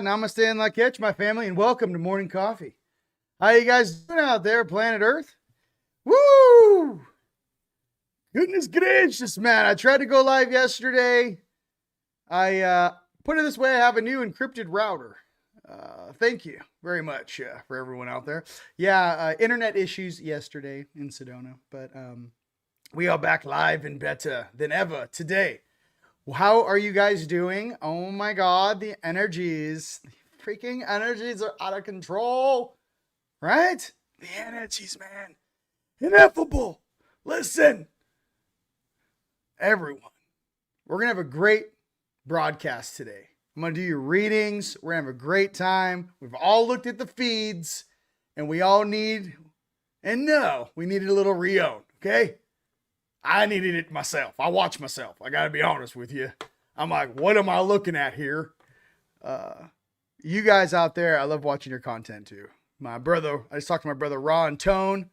namaste and lakech, my family, and welcome to Morning Coffee. How you guys doing out there, planet Earth? Woo! Goodness gracious, man. I tried to go live yesterday. I put it this way, I have a new encrypted router. Thank you very much for everyone out there. Yeah, internet issues yesterday in Sedona, but we are back live and better than ever today. How are you guys doing? Oh my God, the freaking energies are out of control, right? The energies, man. Ineffable. Listen, everyone, we're going to have a great broadcast today. I'm going to do your readings. We're going to have a great time. We've all looked at the feeds and we all need, and no, we needed a little RIon, okay? I needed it myself. I watch myself. I got to be honest with you. I'm like, what am I looking at here? You guys out there, I love watching your content too. My brother, I just talked to my brother Ron Tone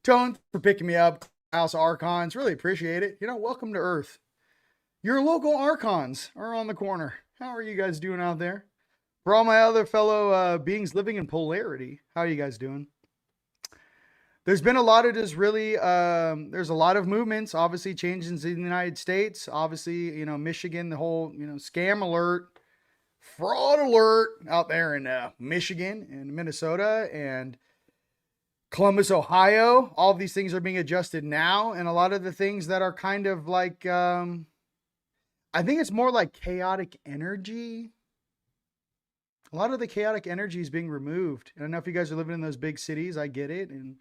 for picking me up. House Archons, really appreciate it. You know, welcome to Earth. Your local Archons are on the corner. How are you guys doing out there? For all my other fellow beings living in polarity, how are you guys doing? There's been a lot of just really, there's a lot of movements, obviously changes in the United States. Obviously, you know, Michigan, the whole, you know, scam alert, fraud alert out there in Michigan and Minnesota and Columbus, Ohio. All of these things are being adjusted now. And a lot of the things that are kind of like, I think it's more like chaotic energy. A lot of the chaotic energy is being removed. I don't know if you guys are living in those big cities. I get it. And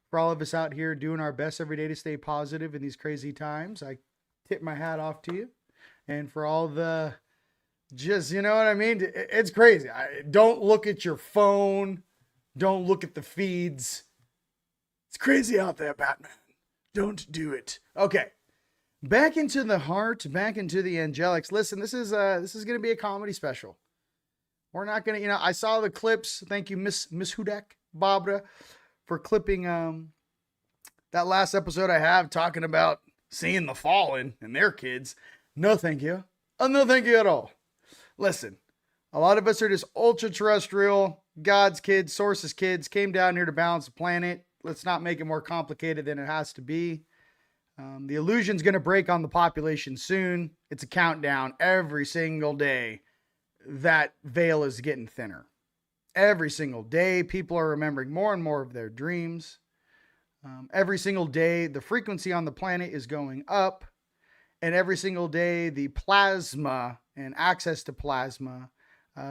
for all of us out here doing our best every day to stay positive in these crazy times, I tip my hat off to you. And for all the just, you know what I mean? It's crazy. Don't look at your phone. Don't look at the feeds. It's crazy out there, Batman. Don't do it. Okay. Back into the heart, back into the angelics. Listen, this is going to be a comedy special. We're not going to, you know, I saw the clips. Thank you, Miss Hudak, Barbara, for clipping that last episode I have talking about seeing the fallen and their kids. No, thank you. No, thank you at all. Listen, a lot of us are just ultra terrestrial, God's kids, source's kids, came down here to balance the planet. Let's not make it more complicated than it has to be. The illusion's going to break on the population soon. It's a countdown every single day. That veil is getting thinner. Every single day, people are remembering more and more of their dreams. Every single day, the frequency on the planet is going up. And every single day, the plasma and access to plasma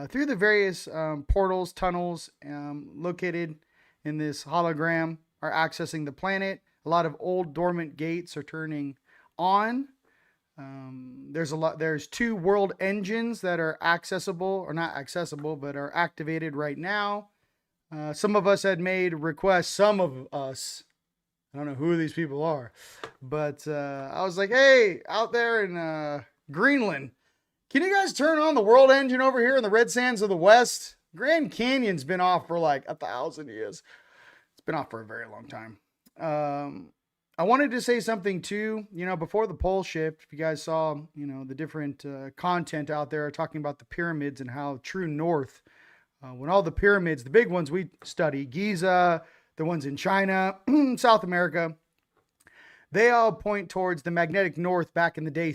through the various portals, tunnels located in this hologram are accessing the planet. A lot of old dormant gates are turning on. There's two world engines that are accessible, or not accessible, but are activated right now. Some of us had made requests, some of us, I don't know who these people are, but I was like, hey, out there in Greenland, can you guys turn on the world engine over here in the red sands of the West? Grand Canyon's been off for like 1,000 years. It's been off for a very long time. I wanted to say something too, you know, before the pole shift, if you guys saw, you know, the different content out there talking about the pyramids and how true north, when all the pyramids, the big ones we study, Giza, the ones in China, South America, they all point towards the magnetic north back in the day,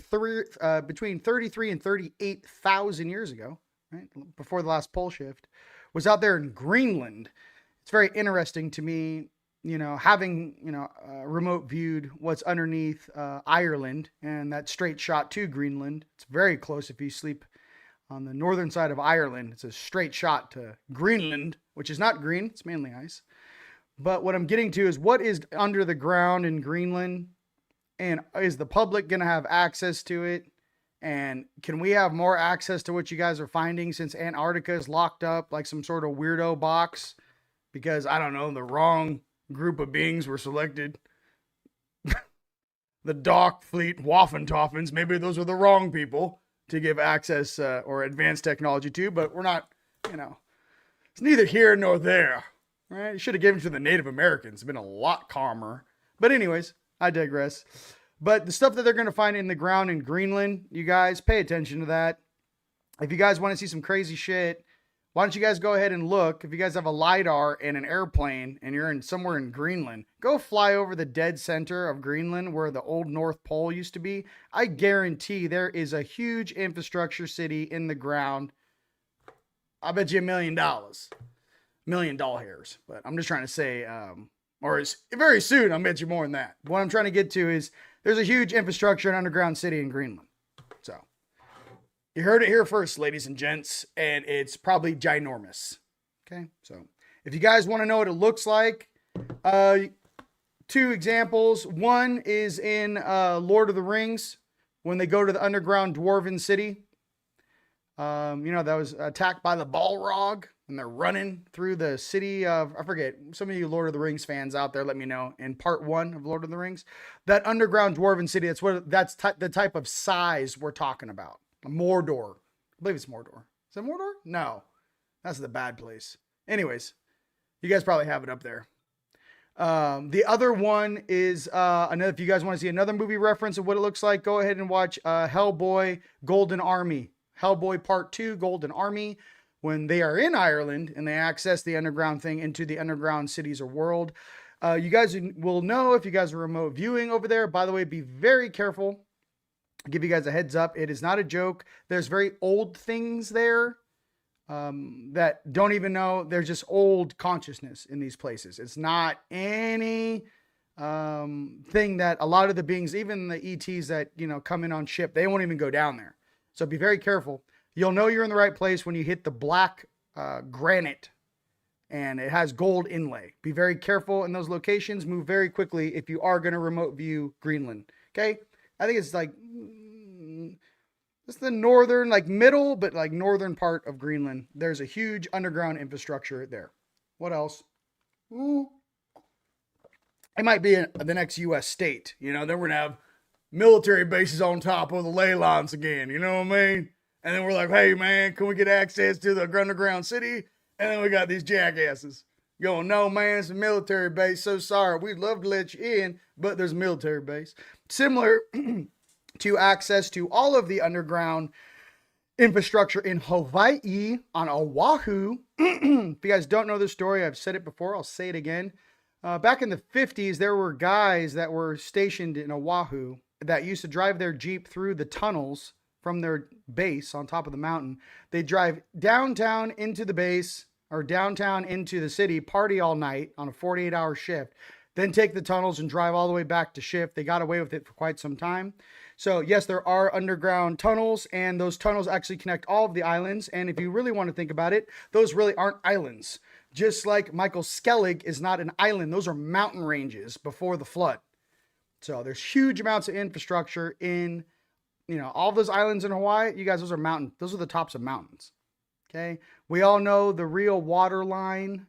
between 33 and 38,000 years ago, right? Before the last pole shift, was out there in Greenland. It's very interesting to me, you know, having, you know, remote viewed what's underneath Ireland and that straight shot to Greenland. It's very close if you sleep on the northern side of Ireland. It's a straight shot to Greenland, which is not green. It's mainly ice. But what I'm getting to is what is under the ground in Greenland, and is the public going to have access to it? And can we have more access to what you guys are finding, since Antarctica is locked up like some sort of weirdo box because, I don't know, the wrong group of beings were selected. The Dock Fleet Waffentoffens, maybe those were the wrong people to give access or advanced technology to, but we're not, you know, it's neither here nor there, right? You should have given it to the Native Americans. It's been a lot calmer. But anyways, I digress. But the stuff that they're going to find in the ground in Greenland, you guys pay attention to that. If you guys want to see some crazy shit, Why don't you guys go ahead and look? If you guys have a LiDAR and an airplane and you're somewhere in Greenland, go fly over the dead center of Greenland where the old North Pole used to be. I guarantee there is a huge infrastructure city in the ground. I bet you $1 million. $1 million hairs. But I'm just trying to say, or it's very soon, I'll bet you more than that. What I'm trying to get to is there's a huge infrastructure and underground city in Greenland. So you heard it here first, ladies and gents, and it's probably ginormous. Okay, so if you guys want to know what it looks like, 2 examples. One is in Lord of the Rings, when they go to the underground dwarven city. That was attacked by the Balrog, and they're running through the city of, I forget, some of you Lord of the Rings fans out there, let me know, in part 1 of Lord of the Rings, that underground dwarven city, that's the type of size we're talking about. Mordor. I believe it's Mordor. Is it Mordor? No. That's the bad place. Anyways, you guys probably have it up there. The other one is, if you guys want to see another movie reference of what it looks like, go ahead and watch Hellboy Golden Army. Hellboy Part 2, Golden Army. When they are in Ireland and they access the underground thing into the underground cities or world. You guys will know if you guys are remote viewing over there. By the way, be very careful. I'll give you guys a heads up. It is not a joke. There's very old things there that don't even know. There's just old consciousness in these places. It's not any thing that a lot of the beings, even the ETs that, come in on ship, they won't even go down there. So be very careful. You'll know you're in the right place when you hit the black granite and it has gold inlay. Be very careful in those locations. Move very quickly if you are going to remote view Greenland. Okay? I think it's like, it's the northern, middle, but northern part of Greenland. There's a huge underground infrastructure there. What else? Ooh. It might be the next U.S. state. Then we're going to have military bases on top of the ley lines again. You know what I mean? And then we're like, hey, man, can we get access to the underground city? And then we got these jackasses going, no, man, it's a military base. So sorry. We'd love to let you in, but there's a military base. Similar to access to all of the underground infrastructure in Hawaii, on Oahu. If you guys don't know the story, I've said it before. I'll say it again. Back in the 50s, there were guys that were stationed in Oahu that used to drive their Jeep through the tunnels from their base on top of the mountain. They drive downtown into the base or downtown into the city, party all night on a 48-hour shift, then take the tunnels and drive all the way back to shift. They got away with it for quite some time. So yes, there are underground tunnels, and those tunnels actually connect all of the islands. And if you really want to think about it, those really aren't islands. Just like Michael Skellig is not an island. Those are mountain ranges before the flood. So there's huge amounts of infrastructure in, all those islands in Hawaii. You guys, those are the tops of mountains. Okay. We all know the real water line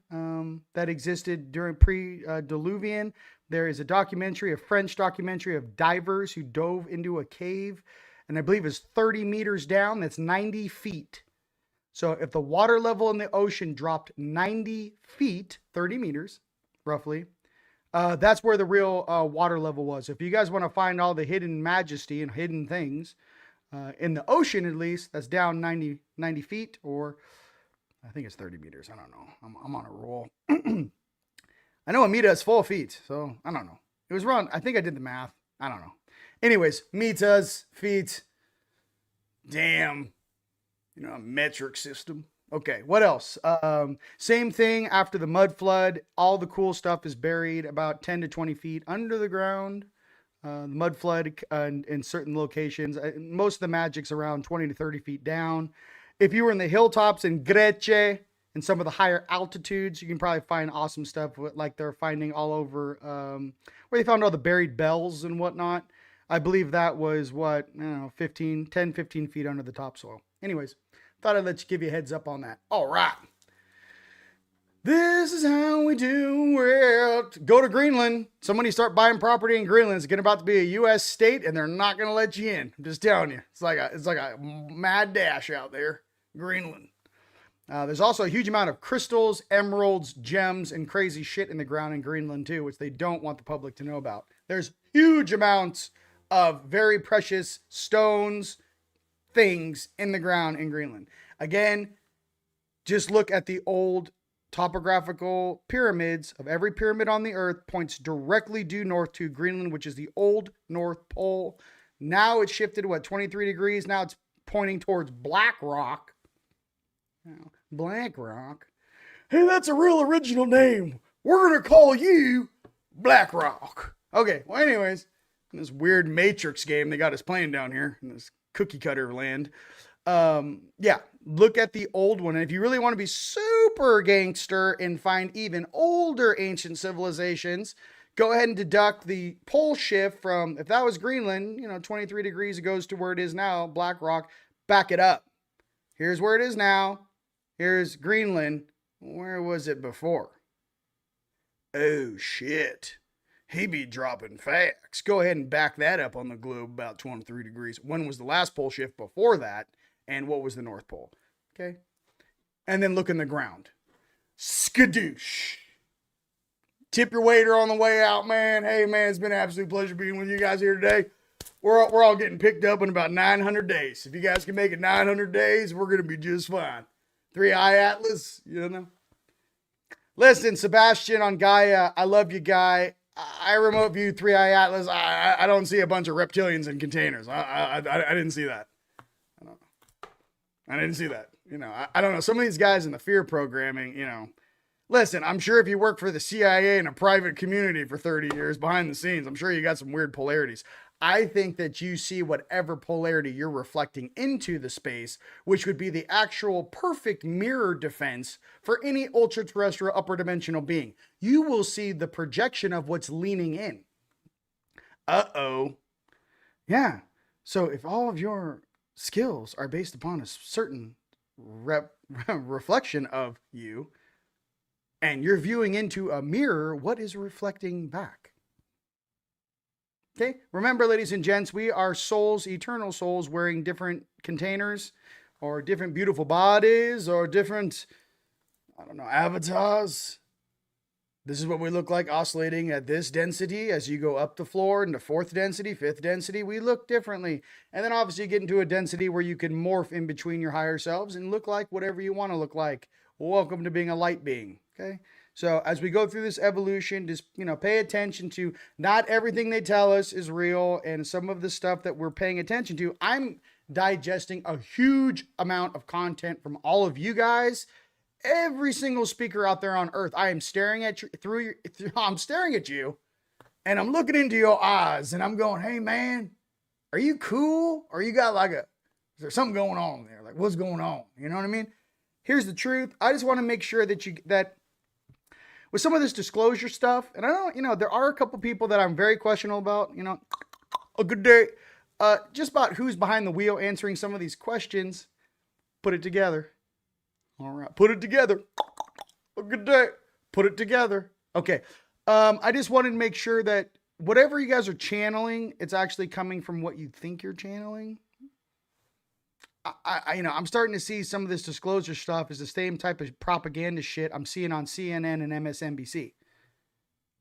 that existed during pre-Diluvian. There is a French documentary of divers who dove into a cave, and I believe it's 30 meters down. That's 90 feet. So if the water level in the ocean dropped 90 feet, 30 meters, roughly, that's where the real water level was. If you guys want to find all the hidden majesty and hidden things in the ocean, at least, that's down 90 feet, or I think it's 30 meters. I don't know. I'm on a roll. I know a meter is 4 feet, so I don't know. It was wrong. I think I did the math. I don't know. Anyways, meters, feet. Damn. A metric system. Okay, what else? Same thing after the mud flood. All the cool stuff is buried about 10 to 20 feet under the ground. The mud flood in certain locations. Most of the magic's around 20 to 30 feet down. If you were in the hilltops in Grece and some of the higher altitudes, you can probably find awesome stuff like they're finding all over where they found all the buried bells and whatnot. I believe that was 10, 15 feet under the topsoil. Anyways, thought I'd give you a heads up on that. All right. This is how we do it. Go to Greenland. Somebody start buying property in Greenland. It's about to be a U.S. state, and they're not going to let you in. I'm just telling you. It's like a mad dash out there. Greenland. There's also a huge amount of crystals, emeralds, gems, and crazy shit in the ground in Greenland too, which they don't want the public to know about. There's huge amounts of very precious stones, things in the ground in Greenland. Again, Just look at the old topographical pyramids of every pyramid on the earth points directly due north to Greenland, which is the old North Pole. Now it's shifted, 23 degrees? Now it's pointing towards Black Rock. Black Rock. Hey, that's a real original name. We're going to call you Black Rock. Okay, well, anyways, in this weird Matrix game they got us playing down here in this cookie cutter land. Yeah, look at the old one. And if you really want to be super gangster and find even older ancient civilizations, go ahead and deduct the pole shift from, if that was Greenland, 23 degrees, it goes to where it is now, Black Rock. Back it up. Here's where it is now. Here's Greenland. Where was it before? Oh, shit. He be dropping facts. Go ahead and back that up on the globe about 23 degrees. When was the last pole shift before that? And what was the North Pole? Okay. And then look in the ground. Skadoosh. Tip your waiter on the way out, man. Hey, man, it's been an absolute pleasure being with you guys here today. We're all getting picked up in about 900 days. If you guys can make it 900 days, we're going to be just fine. 3-Eye Atlas, Listen, Sebastian on Gaia, I love you, guy. I remote view 3-Eye Atlas. I don't see a bunch of reptilians in containers. I didn't see that. I didn't see that. I don't know. Some of these guys in the fear programming, listen, I'm sure if you work for the CIA in a private community for 30 years behind the scenes, I'm sure you got some weird polarities. I think that you see whatever polarity you're reflecting into the space, which would be the actual perfect mirror defense for any ultra-terrestrial upper dimensional being. You will see the projection of what's leaning in. Uh-oh. Yeah. So if all of your skills are based upon a certain reflection of you, and you're viewing into a mirror, what is reflecting back? Okay, remember, ladies and gents, we are souls, eternal souls, wearing different containers or different beautiful bodies or different, avatars. This is what we look like oscillating at this density. As you go up the floor into 4th density, 5th density, we look differently. And then obviously you get into a density where you can morph in between your higher selves and look like whatever you want to look like. Welcome to being a light being, okay? So as we go through this evolution, just, pay attention to not everything they tell us is real. And some of the stuff that we're paying attention to, I'm digesting a huge amount of content from all of you guys. Every single speaker out there on earth, I am staring at you I'm staring at you and I'm looking into your eyes and I'm going, hey man, are you cool? Or you got is there something going on there? Like, what's going on? You know what I mean? Here's the truth. I just want to make sure that with some of this disclosure stuff, and I don't, there are a couple people that I'm very questionable about, a good day, just about who's behind the wheel answering some of these questions. Put it together. All right. Put it together. A good day. Put it together. Okay. I just wanted to make sure that whatever you guys are channeling, it's actually coming from what you think you're channeling. I'm starting to see some of this disclosure stuff is the same type of propaganda shit I'm seeing on CNN and MSNBC.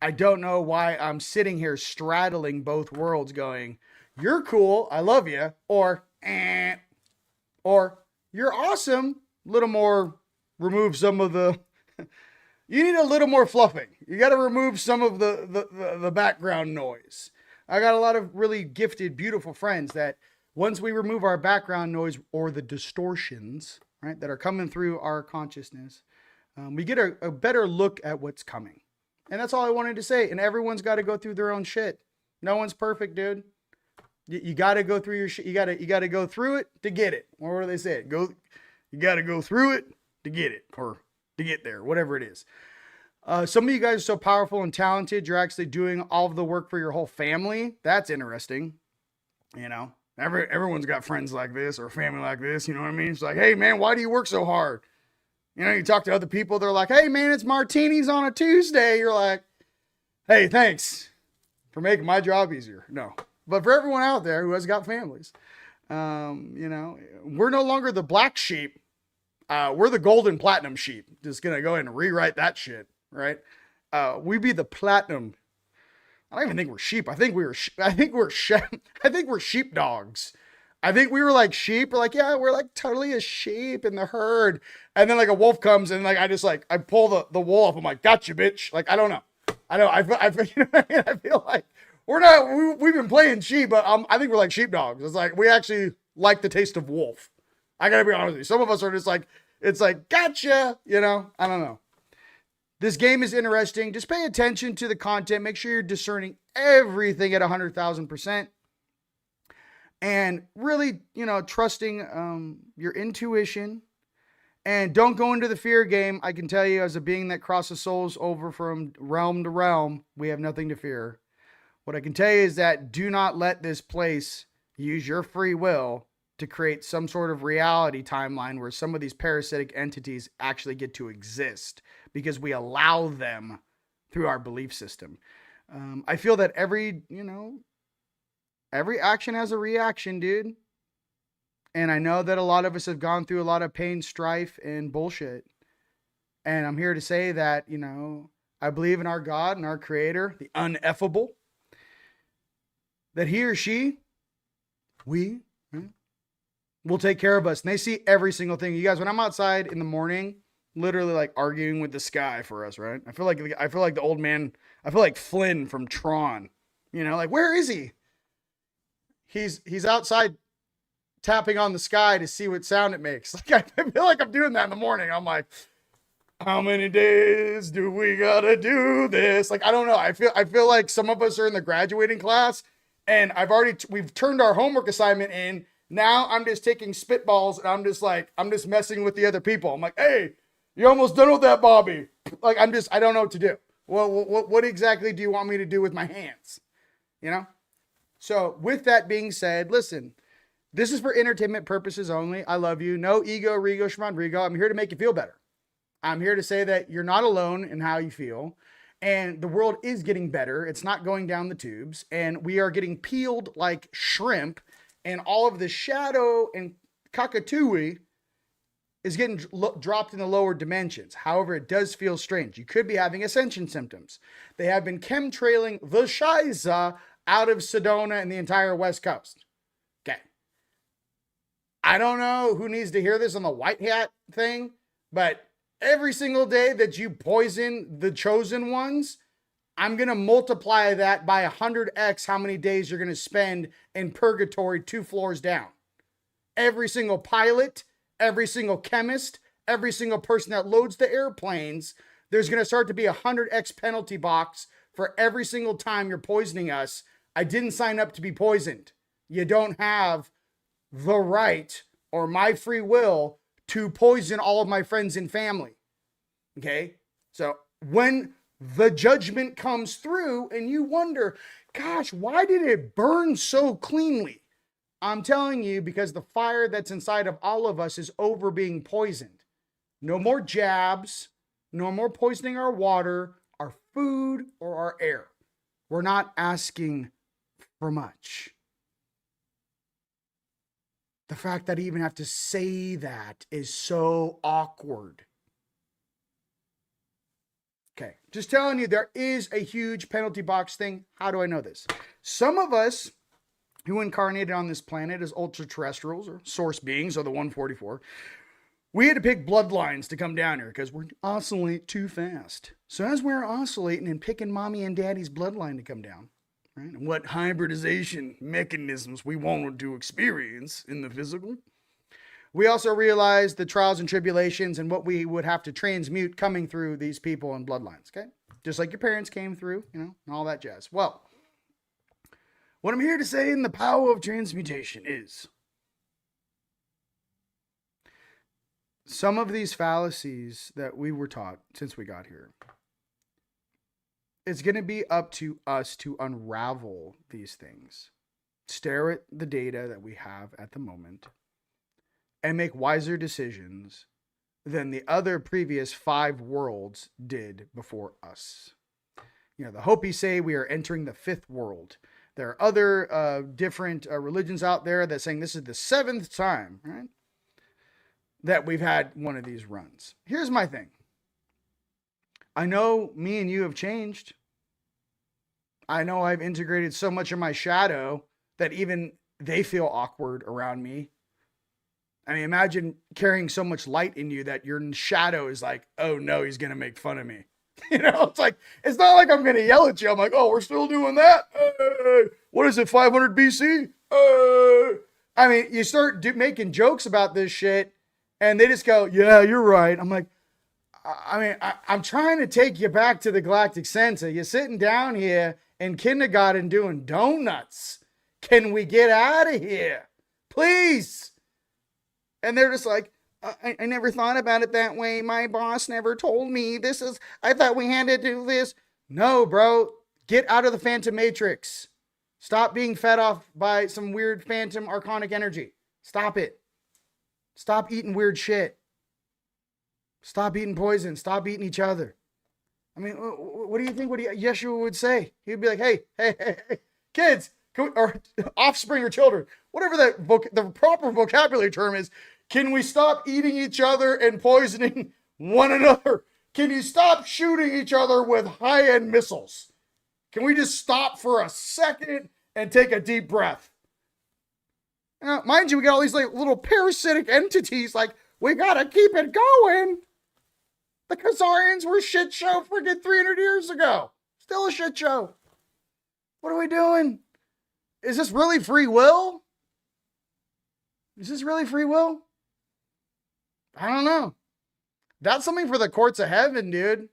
I don't know why I'm sitting here straddling both worlds going, you're cool, I love you, or you're awesome, a little more, remove some of the, you need a little more fluffing. You got to remove some of the background noise. I got a lot of really gifted, beautiful friends that once we remove our background noise or the distortions, right, that are coming through our consciousness, we get a better look at what's coming. And that's all I wanted to say. And everyone's got to go through their own shit. No one's perfect, dude. You got to go through your shit. You got to go through it to get it. Or what do they say? You got to go through it to get it, or to get there, whatever it is. Some of you guys are so powerful and talented. You're actually doing all of the work for your whole family. That's interesting. Everyone's got friends like this or family like this. You know what I mean? It's like, hey man, why do you work so hard? You talk to other people. They're like, hey man, it's martinis on a Tuesday. You're like, hey, thanks for making my job easier. No, but for everyone out there who has got families, we're no longer the black sheep. We're the golden platinum sheep. Just going to go ahead and rewrite that shit. Right. We be the platinum. I don't even think we're sheep. I think we're sheepdogs. I think we were like sheep. We're like, yeah, we're like totally a sheep in the herd. And then like a wolf comes and like, I pull the wool up. I'm like, gotcha, bitch. Like, I don't know. I feel, you know what I mean? I feel like we've been playing sheep, but I think we're like sheepdogs. It's like, we actually like the taste of wolf. I gotta be honest with you. Some of us are just like, it's like, gotcha, you know? I don't know. This game is interesting. Just pay attention to the content. Make sure you're discerning everything at 100,000%. And really, you know, trusting your intuition. And don't go into the fear game. I can tell you, as a being that crosses souls over from realm to realm, we have nothing to fear. What I can tell you is that do not let this place use your free will to create some sort of reality timeline where some of these parasitic entities actually get to exist because we allow them through our belief system. I feel that every action has a reaction, dude. And I know that a lot of us have gone through a lot of pain, strife, and bullshit. And I'm here to say that, you know, I believe in our God and our Creator, the INEFFABLE, that he or she, we, will take care of us. And they see every single thing. You guys, when I'm outside in the morning, literally like arguing with the sky for us, right? I feel like the old man, I feel like Flynn from Tron. You know, like, where is he? He's outside tapping on the sky to see what sound it makes. Like, I feel like I'm doing that in the morning. I'm like, how many days do we gotta do this? Like, I don't know. I feel like some of us are in the graduating class, and we've turned our homework assignment in. Now I'm just taking spitballs, and I'm just messing with the other people. I'm like, hey, you're almost done with that, Bobby. Like, I don't know what to do. Well, what exactly do you want me to do with my hands? You know? So with that being said, listen, this is for entertainment purposes only. I love you. No ego, rego, schmondrigo. I'm here to make you feel better. I'm here to say that you're not alone in how you feel. And the world is getting better. It's not going down the tubes. And we are getting peeled like shrimp. And all of the shadow and cockatooey is getting dropped in the lower dimensions. However, it does feel strange. You could be having ascension symptoms. They have been chemtrailing the Shiza out of Sedona and the entire West Coast. Okay. I don't know who needs to hear this on the white hat thing, but every single day that you poison the chosen ones, I'm going to multiply that by 100x how many days you're going to spend in purgatory 2 floors down. Every single pilot, every single chemist, every single person that loads the airplanes, there's going to start to be a 100x penalty box for every single time you're poisoning us. I didn't sign up to be poisoned. You don't have the right or my free will to poison all of my friends and family. Okay? So when the judgment comes through and you wonder, gosh, why did it burn so cleanly? I'm telling you, because the fire that's inside of all of us is over being poisoned. No more jabs, no more poisoning our water, our food, or our air. We're not asking for much. The fact that I even have to say that is so awkward. Okay, just telling you, there is a huge penalty box thing. How do I know this? Some of us who incarnated on this planet as ultra-terrestrials or source beings, or the 144, we had to pick bloodlines to come down here because we're oscillate too fast. So as we're oscillating and picking mommy and daddy's bloodline to come down, right, and what hybridization mechanisms we wanted to experience in the physical, we also realized the trials and tribulations and what we would have to transmute coming through these people and bloodlines, okay? Just like your parents came through, you know, and all that jazz. Well, what I'm here to say in the power of transmutation is some of these fallacies that we were taught since we got here, it's going to be up to us to unravel these things, stare at the data that we have at the moment, and make wiser decisions than the other previous 5 worlds did before us. You know, the Hopi say we are entering the 5th world. There are other different religions out there that saying this is the 7th time, right, that we've had one of these runs. Here's my thing. I know me and you have changed. I know I've integrated so much of my shadow that even they feel awkward around me. I mean, imagine carrying so much light in you that your shadow is like, oh no, he's going to make fun of me. It's not like I'm going to yell at you. I'm like, oh, we're still doing that. What is it? 500 BC? I mean, you start making jokes about this shit and they just go, yeah, you're right. I'm like, I'm trying to take you back to the galactic center. You're sitting down here in kindergarten doing donuts. Can we get out of here? Please. And they're just like, I never thought about it that way. My boss never told me I thought we had to do this. No, bro. Get out of the Phantom Matrix. Stop being fed off by some weird Phantom Archonic energy. Stop it. Stop eating weird shit. Stop eating poison. Stop eating each other. I mean, what do you think Yeshua would say? He'd be like, hey, kids, or offspring or children, whatever the proper vocabulary term is. Can we stop eating each other and poisoning one another? Can you stop shooting each other with high-end missiles? Can we just stop for a second and take a deep breath? Now, mind you, we got all these like little parasitic entities. Like, we gotta keep it going. The Khazarians were a shit show freaking 300 years ago. Still a shit show. What are we doing? Is this really free will? Is this really free will? I don't know. That's something for the courts of heaven, dude.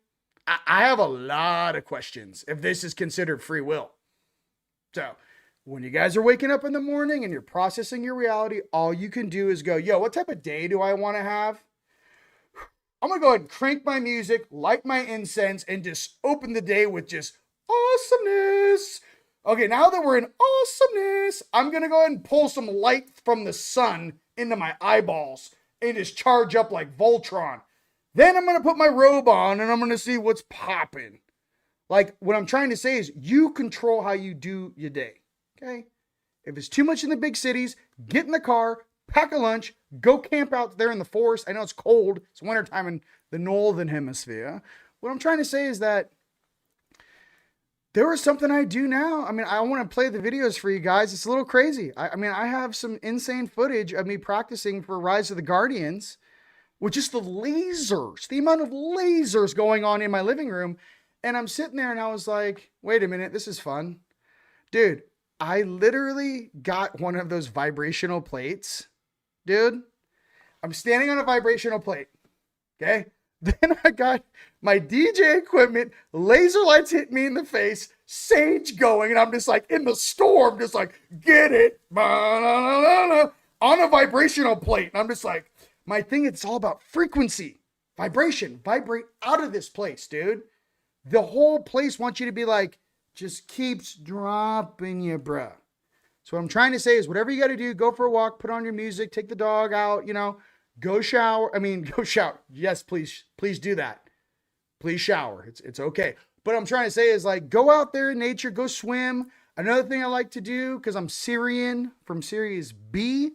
I have a lot of questions if this is considered free will. So when you guys are waking up in the morning and you're processing your reality, all you can do is go, yo, what type of day do I want to have? I'm going to go ahead and crank my music, light my incense, and just open the day with just awesomeness. Okay, now that we're in awesomeness, I'm going to go ahead and pull some light from the sun into my eyeballs and just charge up like Voltron. Then I'm going to put my robe on and I'm going to see what's popping. Like, what I'm trying to say is you control how you do your day, okay? If it's too much in the big cities, get in the car, pack a lunch, go camp out there in the forest. I know it's cold. It's wintertime in the northern hemisphere. What I'm trying to say is that there is something I do now. I mean, I want to play the videos for you guys. It's a little crazy. I mean, I have some insane footage of me practicing for Rise of the Guardians with just the lasers, the amount of lasers going on in my living room. And I'm sitting there and I was like, wait a minute, this is fun. Dude, I literally got one of those vibrational plates. Dude, I'm standing on a vibrational plate. Okay. Then I got my DJ equipment, laser lights hit me in the face, sage going, and I'm just like in the storm, just like, get it, on a vibrational plate. And I'm just like, my thing, it's all about frequency, vibration, vibrate out of this place, dude. The whole place wants you to be like, just keeps dropping you, bruh. So what I'm trying to say is whatever you got to do, go for a walk, put on your music, take the dog out, go shower. Go shower. Yes, please do that. Please shower. It's okay. But I'm trying to say is like, go out there in nature, go swim. Another thing I like to do, because I'm Syrian from Series B,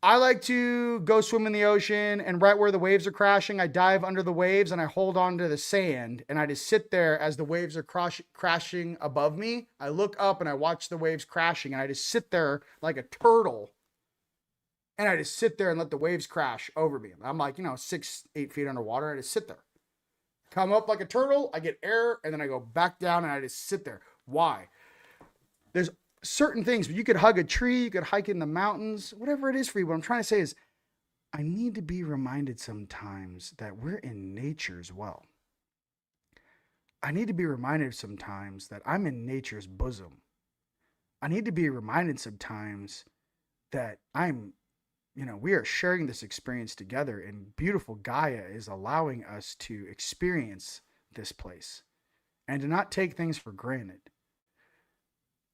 I like to go swim in the ocean, and right where the waves are crashing, I dive under the waves and I hold on to the sand and I just sit there as the waves are crashing above me. I look up and I watch the waves crashing and I just sit there like a turtle. And I just sit there and let the waves crash over me. I'm like, 6-8 feet underwater. I just sit there. Come up like a turtle. I get air. And then I go back down and I just sit there. Why? There's certain things. But you could hug a tree. You could hike in the mountains. Whatever it is for you. What I'm trying to say is I need to be reminded sometimes that we're in nature as well. I need to be reminded sometimes that I'm in nature's bosom. I need to be reminded sometimes that we are sharing this experience together, and beautiful Gaia is allowing us to experience this place and to not take things for granted.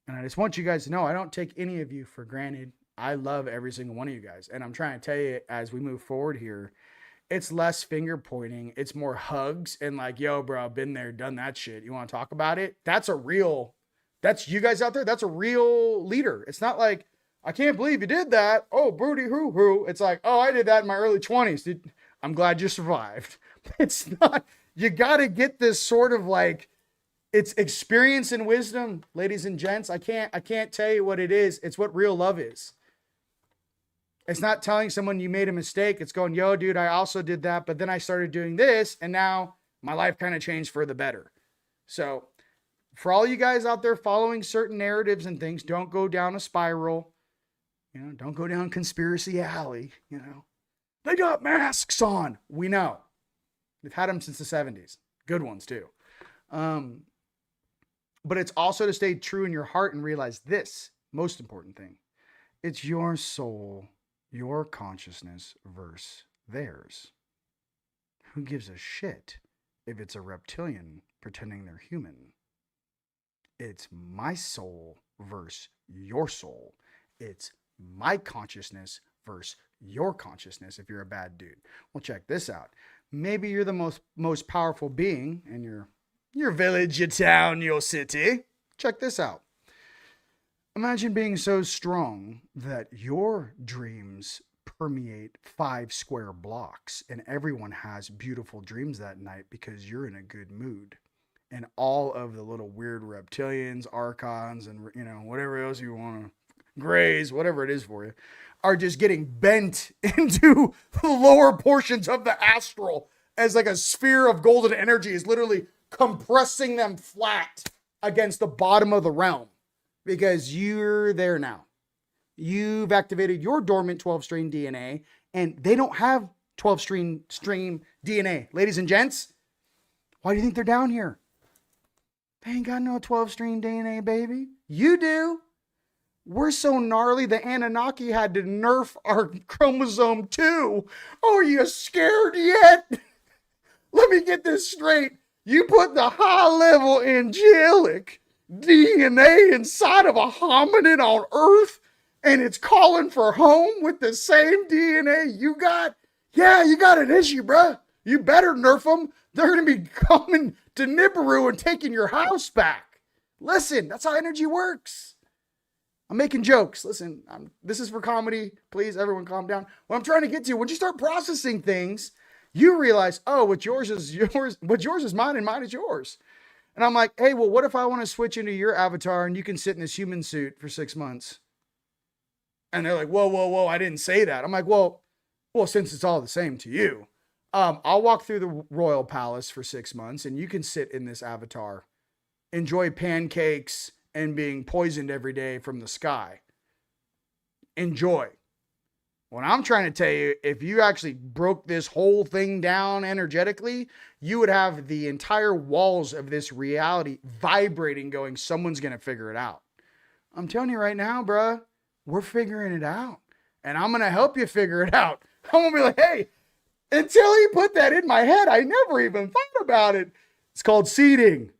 And I just want you guys to know, I don't take any of you for granted. I love every single one of you guys. And I'm trying to tell you, as we move forward here, it's less finger pointing. It's more hugs and like, yo, bro, been there, done that shit. You want to talk about it? That's you guys out there. That's a real leader. It's not like, I can't believe you did that. Oh, broody hoo-hoo. It's like, oh, I did that in my early 20s. Dude, I'm glad you survived. It's not, you got to get this sort of like It's experience and wisdom, ladies and gents. I can't tell you what it is. It's what real love is. It's not telling someone you made a mistake. It's going, yo, dude, I also did that, but then I started doing this, and now my life kind of changed for the better. So for all you guys out there following certain narratives and things, don't go down a spiral. Don't go down conspiracy alley. They got masks on. We know. They've had them since the 70s. Good ones too. But it's also to stay true in your heart and realize this most important thing. It's your soul, your consciousness versus theirs. Who gives a shit if it's a reptilian pretending they're human? It's my soul versus your soul. It's my consciousness versus your consciousness if you're a bad dude. Well, check this out. Maybe you're the most powerful being in your village, your town, your city. Check this out. Imagine being so strong that your dreams permeate 5 square blocks and everyone has beautiful dreams that night because you're in a good mood. And all of the little weird reptilians, archons, and whatever else you want to, grays, whatever it is for you, are just getting bent into the lower portions of the astral as like a sphere of golden energy is literally compressing them flat against the bottom of the realm because you're there now. You've activated your dormant 12-strain DNA and they don't have 12-strain DNA. Ladies and gents, why do you think they're down here? They ain't got no 12-strain DNA, baby. You do. We're so gnarly, the Anunnaki had to nerf our chromosome 2. Oh, are you scared yet? Let me get this straight. You put the high-level angelic DNA inside of a hominid on Earth, and it's calling for home with the same DNA you got? Yeah, you got an issue, bruh. You better nerf them. They're going to be coming to Nibiru and taking your house back. Listen, that's how energy works. I'm making jokes. Listen, this is for comedy. Please, everyone calm down. What I'm trying to get to, once you start processing things, you realize, oh, what's yours is yours. What's yours is mine and mine is yours. And I'm like, hey, well, what if I want to switch into your avatar and you can sit in this human suit for 6 months? And they're like, whoa, I didn't say that. I'm like, well, since it's all the same to you, I'll walk through the royal palace for 6 months and you can sit in this avatar, enjoy pancakes and being poisoned every day from the sky. Enjoy. What I'm trying to tell you, if you actually broke this whole thing down energetically, you would have the entire walls of this reality vibrating going, someone's going to figure it out. I'm telling you right now, bruh, we're figuring it out. And I'm going to help you figure it out. I'm going to be like, hey, until he put that in my head, I never even thought about it. It's called seeding.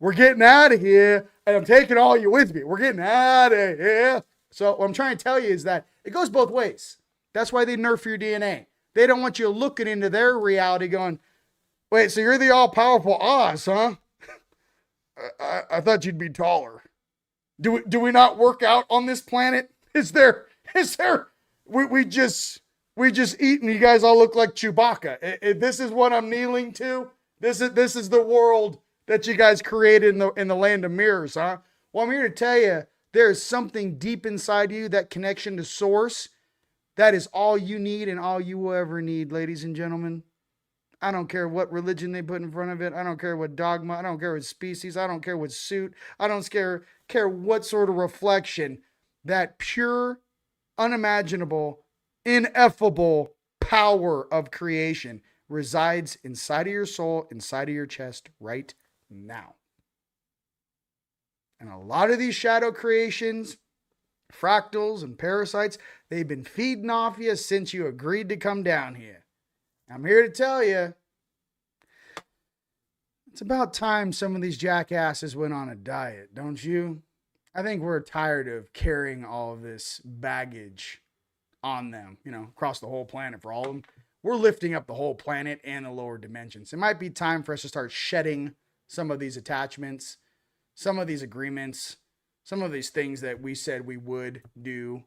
We're getting out of here, and I'm taking all you with me. We're getting out of here. So what I'm trying to tell you is that it goes both ways. That's why they nerf your DNA. They don't want you looking into their reality going, wait, so you're the all-powerful Oz, huh? I thought you'd be taller. Do we not work out on this planet? We just eat and you guys all look like Chewbacca. This is what I'm kneeling to. This is the world that you guys created in the land of mirrors, huh? Well, I'm here to tell you, there's something deep inside you, that connection to source, that is all you need and all you will ever need, ladies and gentlemen. I don't care what religion they put in front of it. I don't care what dogma. I don't care what species. I don't care what suit. I don't care what sort of reflection. That pure, unimaginable, ineffable power of creation resides inside of your soul, inside of your chest right now. And a lot of these shadow creations, fractals and parasites, they've been feeding off you since you agreed to come down here. I'm here to tell you, it's about time some of these jackasses went on a diet, don't you? I think we're tired of carrying all of this baggage on them, across the whole planet for all of them. We're lifting up the whole planet and the lower dimensions. It might be time for us to start shedding some of these attachments, some of these agreements, some of these things that we said we would do.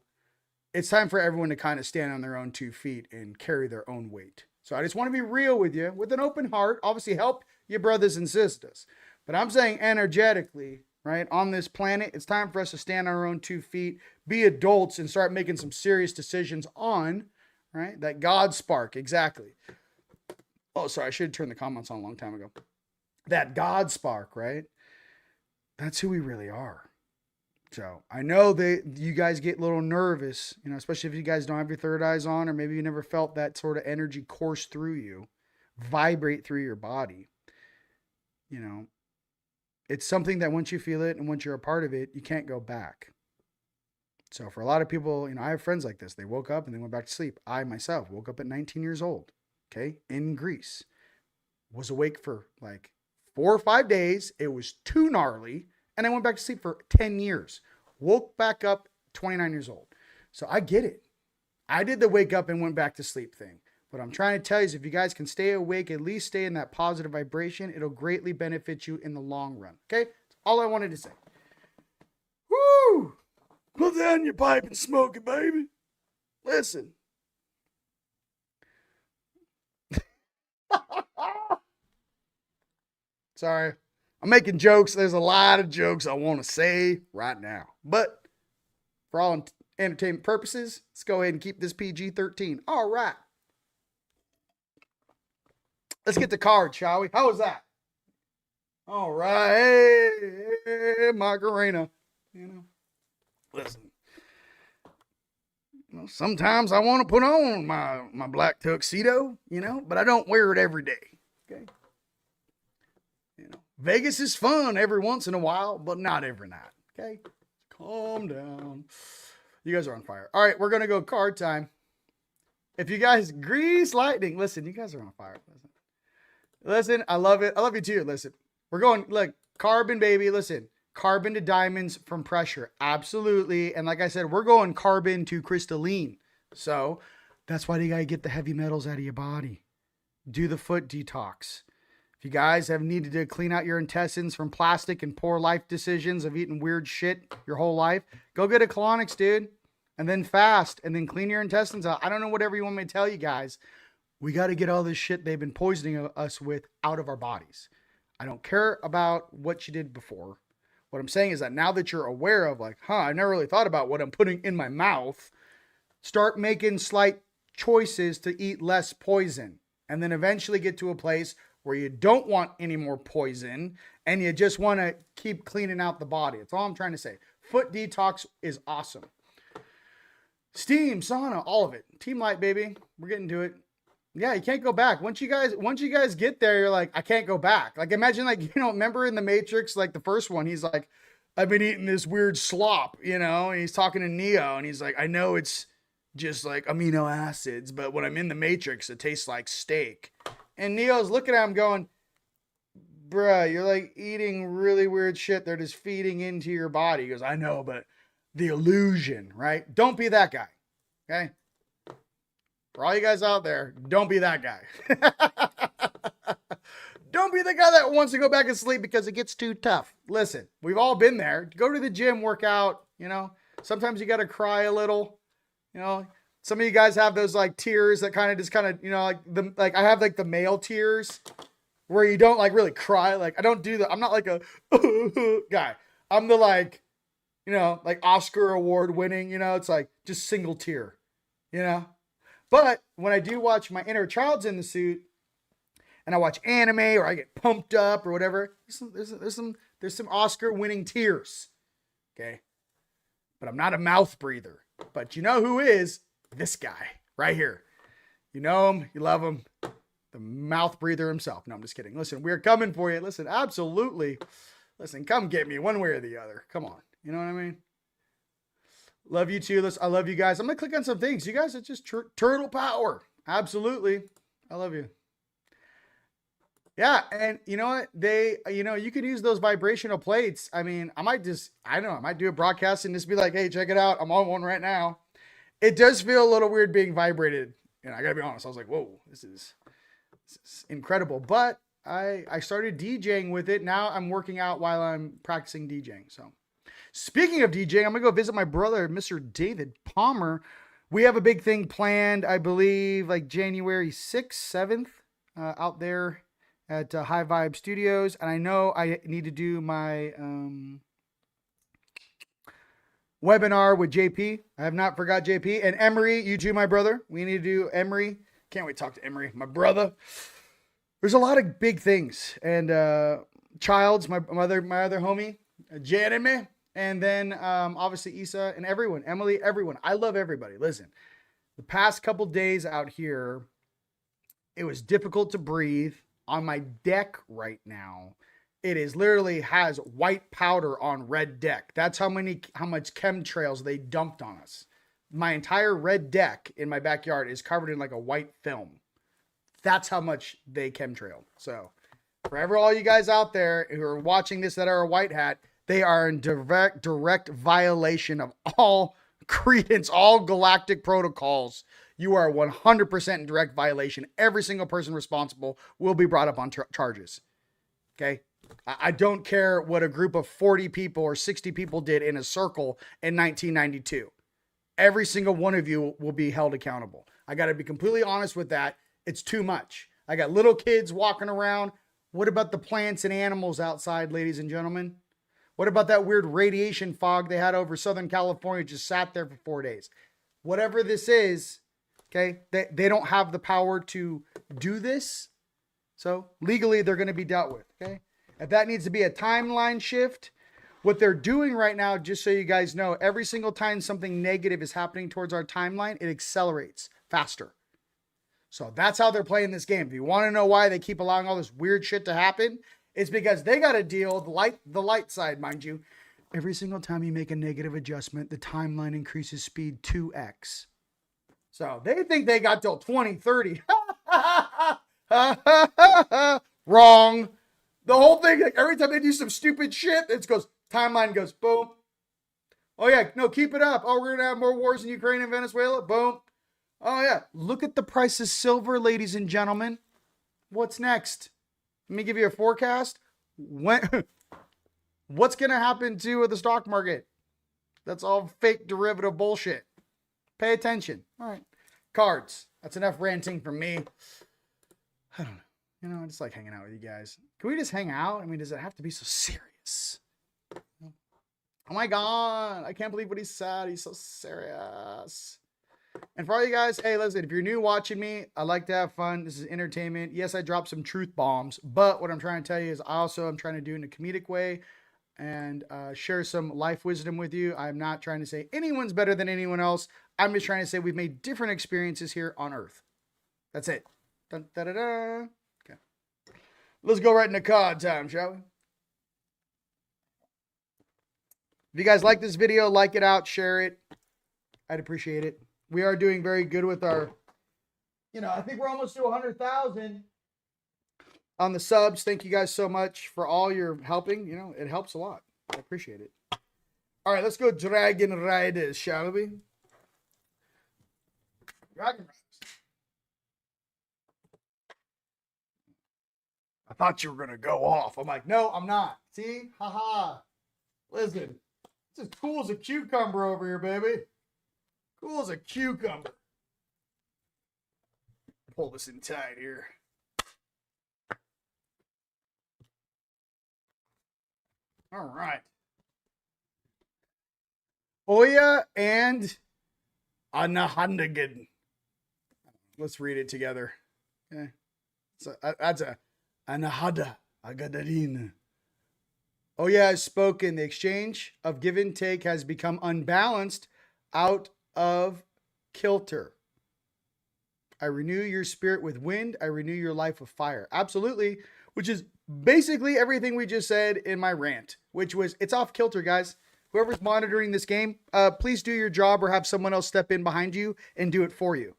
It's time for everyone to kind of stand on their own 2 feet and carry their own weight. So I just want to be real with you with an open heart, obviously help your brothers and sisters. But I'm saying energetically, right, on this planet, it's time for us to stand on our own 2 feet, be adults, and start making some serious decisions on, right, that God spark. Exactly. Oh, sorry, I should have turned the comments on a long time ago. That God spark, right? That's who we really are. So I know that you guys get a little nervous, you know, especially if you guys don't have your third eyes on, or maybe you never felt that sort of energy course through you, vibrate through your body. You know, it's something that once you feel it and once you're a part of it, you can't go back. So for a lot of people, you know, I have friends like this. They woke up and they went back to sleep. I myself woke up at 19 years old, okay, in Greece. Was awake for like 4 or 5 days. It was too gnarly. And I went back to sleep for 10 years. Woke back up 29 years old. So I get it. I did the wake up and went back to sleep thing. What I'm trying to tell you is if you guys can stay awake, at least stay in that positive vibration, it'll greatly benefit you in the long run. Okay? That's all I wanted to say. Woo! Put down your pipe and smoke it, baby. Listen. Sorry. I'm making jokes. There's a lot of jokes I want to say right now. But for all entertainment purposes, let's go ahead and keep this PG-13. All right. Let's get the card, shall we? How was that? All right. Hey, Macarena. You know, listen. You know, sometimes I want to put on my black tuxedo, you know, but I don't wear it every day. Okay. You know, Vegas is fun every once in a while, but not every night. Okay. Calm down. You guys are on fire. All right. We're going to go card time. If you guys grease lightning, listen, you guys are on fire. Listen, I love it. I love you too. Listen, we're going, look, carbon, baby. Listen, carbon to diamonds from pressure. Absolutely. And like I said, we're going carbon to crystalline. So that's why you got to get the heavy metals out of your body. Do the foot detox. If you guys have needed to clean out your intestines from plastic and poor life decisions of eating weird shit your whole life, go get a colonics, dude. And then fast and then clean your intestines out. I don't know, whatever you want me to tell you guys. We got to get all this shit they've been poisoning us with out of our bodies. I don't care about what you did before. What I'm saying is that now that you're aware of like, I never really thought about what I'm putting in my mouth, start making slight choices to eat less poison. And then eventually get to a place where you don't want any more poison and you just want to keep cleaning out the body. That's all I'm trying to say. Foot detox is awesome. Steam, sauna, all of it. TeamLight, baby. We're getting to it. Yeah, you can't go back. Once you guys get there, you're like, I can't go back. Like, imagine, like, you know, remember in the Matrix, like the first one, he's like, I've been eating this weird slop, you know, and he's talking to Neo, and he's like, I know it's just like amino acids, but when I'm in the Matrix, it tastes like steak. And Neo's looking at him going, bruh, you're like eating really weird shit. They're just feeding into your body. He goes, I know, but the illusion, right? Don't be that guy, okay? For all you guys out there, don't be that guy. Don't be the guy that wants to go back and sleep because it gets too tough. Listen, we've all been there. Go to the gym, work out, you know. Sometimes you got to cry a little, you know. Some of you guys have those like tears that kind of, you know, like I have like the male tears where you don't like really cry. Like I don't do that. I'm not like a guy. I'm the like, you know, like Oscar award winning, you know, it's like just single tear, you know. But when I do watch my inner child's in the suit and I watch anime or I get pumped up or whatever, there's some Oscar winning tears. Okay. But I'm not a mouth breather. But you know who is? This guy right here. You know him. You love him. The mouth breather himself. No, I'm just kidding. Listen, we're coming for you. Listen, absolutely. Listen, come get me one way or the other. Come on. You know what I mean? Love you too. I love you guys. I'm going to click on some things. You guys are just turtle power. Absolutely. I love you. Yeah. And you know what? You can use those vibrational plates. I mean, I might do a broadcast and just be like, hey, check it out. I'm on one right now. It does feel a little weird being vibrated. And I got to be honest. I was like, whoa, this is incredible. But I started DJing with it. Now I'm working out while I'm practicing DJing. So speaking of DJing, I'm going to go visit my brother, Mr. David Palmer. We have a big thing planned, I believe, like January 6th, 7th, out there at High Vibe Studios. And I know I need to do my webinar with JP. I have not forgot JP. And Emery, you too, my brother. We need to do Emery. Can't wait to talk to Emery, my brother. There's a lot of big things. And Childs, my other homie, Jeremy. And then obviously Issa and everyone, Emily, everyone. I love everybody. Listen, the past couple days out here, it was difficult to breathe. On my deck right now, it is literally has white powder on red deck. That's how much chemtrails they dumped on us. My entire red deck in my backyard is covered in like a white film. That's how much they chemtrailed. So for all you guys out there who are watching this that are a white hat, they are in direct violation of all credence, all galactic protocols. You are 100% in direct violation. Every single person responsible will be brought up on charges. Okay? I don't care what a group of 40 people or 60 people did in a circle in 1992. Every single one of you will be held accountable. I got to be completely honest with that. It's too much. I got little kids walking around. What about the plants and animals outside, ladies and gentlemen? What about that weird radiation fog they had over Southern California, just sat there for 4 days? Whatever this is, okay, they don't have the power to do this. So legally, they're going to be dealt with, okay? If that needs to be a timeline shift, what they're doing right now, just so you guys know, every single time something negative is happening towards our timeline, it accelerates faster. So that's how they're playing this game. If you want to know why they keep allowing all this weird shit to happen, it's because they got to deal the light side, mind you. Every single time you make a negative adjustment, the timeline increases speed 2x. So they think they got till 2030. Wrong. The whole thing, like every time they do some stupid shit, it goes, timeline goes, boom. Oh yeah, no, keep it up. Oh, we're going to have more wars in Ukraine and Venezuela. Boom. Oh yeah, look at the price of silver, ladies and gentlemen. What's next? Let me give you a forecast. What's going to happen to the stock market? That's all fake derivative bullshit. Pay attention. All right. Cards. That's enough ranting from me. I don't know. You know, I just like hanging out with you guys. Can we just hang out? I mean, does it have to be so serious? Oh my God. I can't believe what he said. He's so serious. And for all you guys, hey, listen, if you're new watching me, I like to have fun. This is entertainment. Yes, I dropped some truth bombs, but what I'm trying to tell you is I'm trying to do it in a comedic way and share some life wisdom with you. I'm not trying to say anyone's better than anyone else. I'm just trying to say we've made different experiences here on Earth. That's it. Dun, da, da, da. Okay. Let's go right into card time, shall we? If you guys like this video, like it out, share it. I'd appreciate it. We are doing very good with our, I think we're almost to 100,000 on the subs. Thank you guys so much for all your helping. It helps a lot. I appreciate it. All right, let's go Dragon Riders, shall we? Dragon Riders. I thought you were going to go off. I'm like, no, I'm not. See? Haha. Listen, it's as cool as a cucumber over here, baby. Cool as a cucumber. Pull this in tight here. All right. Oya and Anahandagan. Let's read it together. Okay. So that's a Anahada Agadarina. Oya has spoken. The exchange of give and take has become unbalanced, out of kilter. I renew your spirit with wind. I renew your life with fire. Absolutely. Which is basically everything we just said in my rant, which was it's off kilter, guys. Whoever's monitoring this game, please do your job or have someone else step in behind you and do it for you.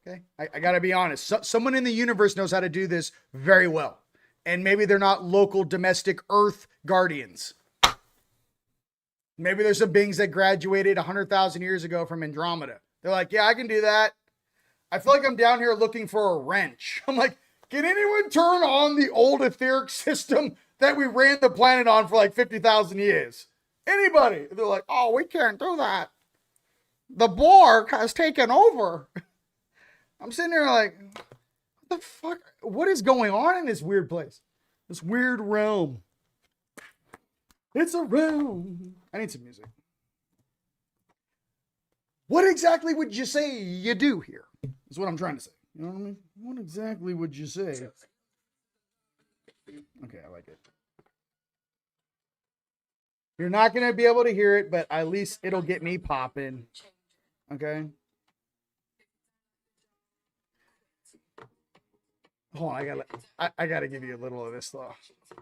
Okay. I got to be honest. Someone in the universe knows how to do this very well. And maybe they're not local domestic Earth guardians. Maybe there's some beings that graduated 100,000 years ago from Andromeda. They're like, yeah, I can do that. I feel like I'm down here looking for a wrench. I'm like, can anyone turn on the old etheric system that we ran the planet on for like 50,000 years? Anybody? They're like, oh, we can't do that. The Borg has taken over. I'm sitting there like, what What the fuck? What is going on in this weird place? This weird realm. It's a realm. I need some music. What exactly would you say you do here? Is what I'm trying to say. You know what I mean? What exactly would you say? Okay, I like it. You're not going to be able to hear it, but at least it'll get me popping. Okay? Hold on, I gotta give you a little of this though.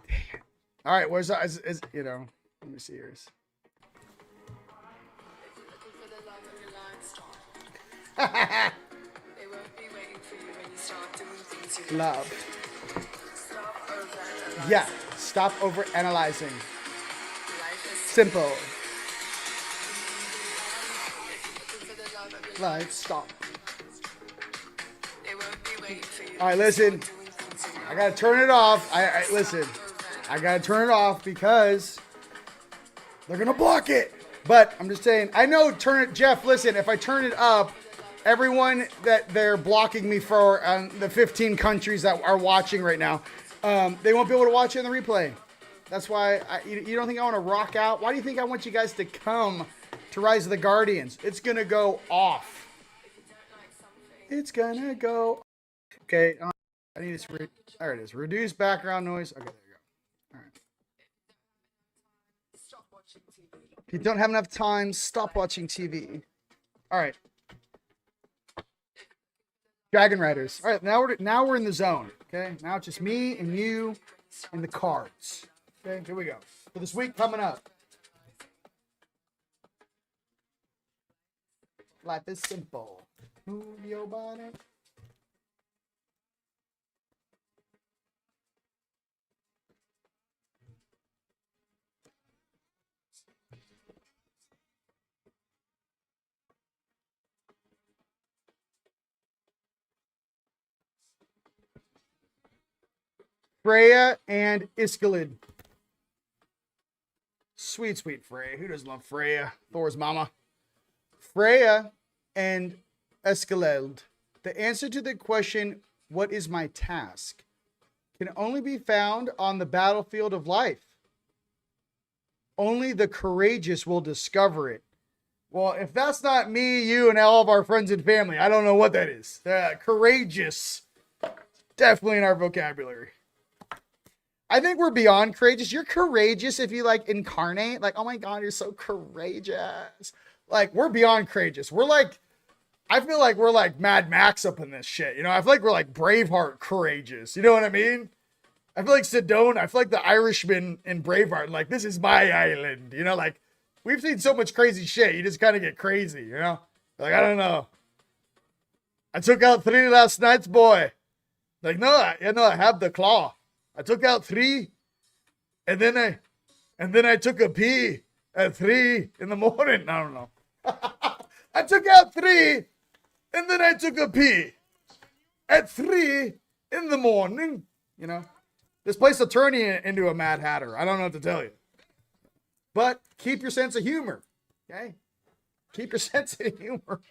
Dang it. All right, where's you know? Let me see yours. Love. Yeah. Stop over analyzing. Simple. Life. Stop. All right, listen. I gotta turn it off. Listen. I gotta turn it off because they're gonna block it. But I'm just saying. I know. Jeff. Listen. If I turn it up, everyone that they're blocking me for the 15 countries that are watching right now, they won't be able to watch it in the replay. That's why you don't think I want to rock out? Why do you think I want you guys to come to Rise of the Guardians? It's gonna go off. It's gonna go. Okay, I need to. There it is. Reduce background noise. Okay, there you go. All right. If you don't have enough time, stop watching TV. All right. Dragon Riders. All right, now we're in the zone. Okay, now it's just me and you and the cards. Okay, here we go. For this week coming up. Life is simple. Move your body. Freya and Iskallid. Sweet, sweet Freya. Who doesn't love Freya? Thor's mama. Freya and Iskallid. The answer to the question, what is my task, can only be found on the battlefield of life. Only the courageous will discover it. Well, if that's not me, you, and all of our friends and family, I don't know what that is. Courageous. Definitely in our vocabulary. I think we're beyond courageous. You're courageous if you like incarnate. Like, oh my God, you're so courageous. Like, we're beyond courageous. We're like, I feel like we're like Mad Max up in this shit. You know, I feel like we're like Braveheart courageous. You know what I mean? I feel like Sedona. I feel like the Irishman in Braveheart. Like, this is my island. You know, like, we've seen so much crazy shit. You just kind of get crazy, you know? Like, I don't know. I took out 3 last night, boy. Like, no, I have the claw. I took out 3, and then I took a pee at 3 in the morning. I don't know. I took out 3, and then I took a pee at 3 in the morning. You know, this place will turn you into a Mad Hatter. I don't know what to tell you. But keep your sense of humor, okay? Keep your sense of humor.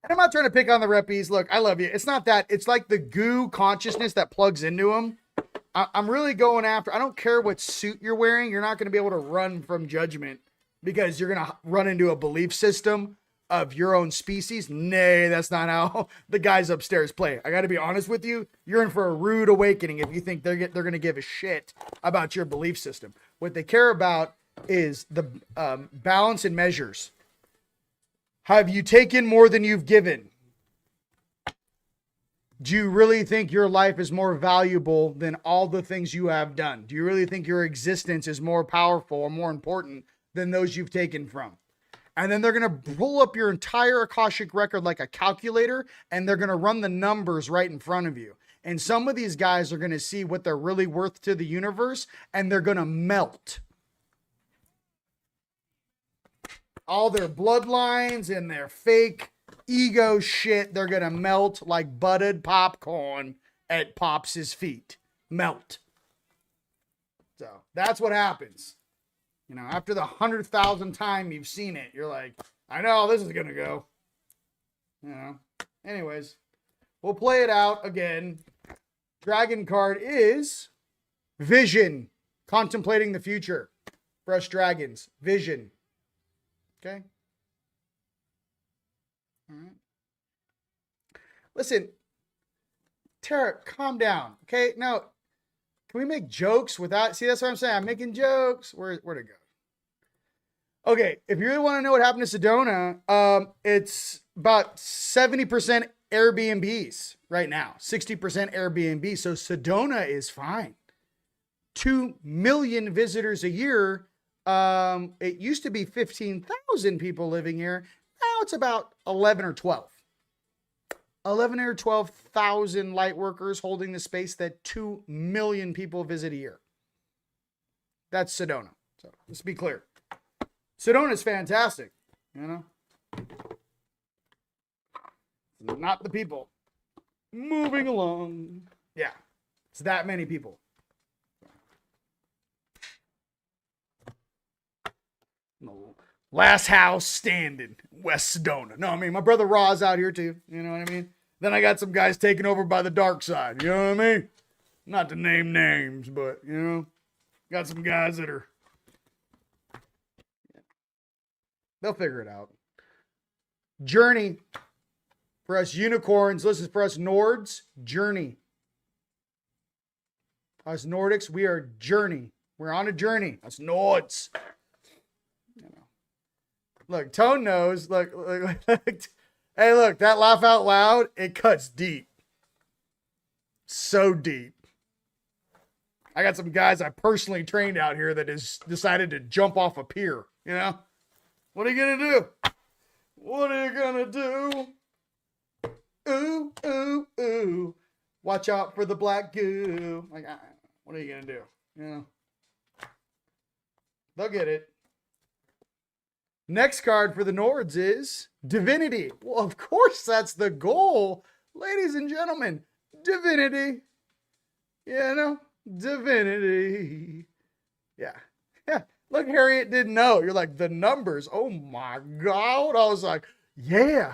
And I'm not trying to pick on the reppies. Look, I love you. It's not that. It's like the goo consciousness that plugs into them. I'm really going after. I don't care what suit you're wearing. You're not going to be able to run from judgment because you're going to run into a belief system of your own species. Nay, that's not how the guys upstairs play. I got to be honest with you. You're in for a rude awakening if you think they're going to give a shit about your belief system. What they care about is the balance and measures. Have you taken more than you've given? Do you really think your life is more valuable than all the things you have done? Do you really think your existence is more powerful or more important than those you've taken from? And then they're going to pull up your entire Akashic record like a calculator, and they're going to run the numbers right in front of you. And some of these guys are going to see what they're really worth to the universe, and they're going to melt. All their bloodlines and their fake ego shit, they're going to melt like buttered popcorn at Pops' feet. Melt. So that's what happens. You know, after the 100,000th time you've seen it, you're like, I know how this is going to go. You know, anyways, We'll play it out again. Dragon card is Vision. Contemplating the future. Fresh dragons. Vision. Okay. All right. Listen, Tara, calm down. Okay. Now, can we make jokes without? See, that's what I'm saying. I'm making jokes. Where'd it go? Okay. If you really want to know what happened to Sedona, it's about 70% Airbnbs right now. 60% Airbnb. So Sedona is fine. 2 million visitors a year. It used to be 15,000 people living here. Now it's about 11 or 12. 11 or 12,000 light workers holding the space that 2 million people visit a year. That's Sedona. So let's be clear. Sedona is fantastic. You know? Not the people. Moving along. Yeah. It's that many people. Last house standing, West Sedona. No, I mean, my brother Raw's out here too. You know what I mean? Then I got some guys taken over by the dark side. You know what I mean? Not to name names, but, you know, got some guys that are, they'll figure it out. Journey. For us unicorns, listen, for us Nords, Journey. Us Nordics, we are Journey. We're on a journey. Us Nords. You know. Look, Tone knows. Look. Hey, look, that laugh out loud, it cuts deep. So deep. I got some guys I personally trained out here that has decided to jump off a pier. You know? What are you going to do? What are you going to do? Ooh, ooh, ooh. Watch out for the black goo. Like, what are you going to do? You know? They'll get it. Next card for the Nords is Divinity. Well, of course, that's the goal. Ladies and gentlemen, Divinity. You know? Divinity. Yeah. Yeah. Look, Harriet didn't know. You're like, the numbers. Oh, my God. I was like, yeah.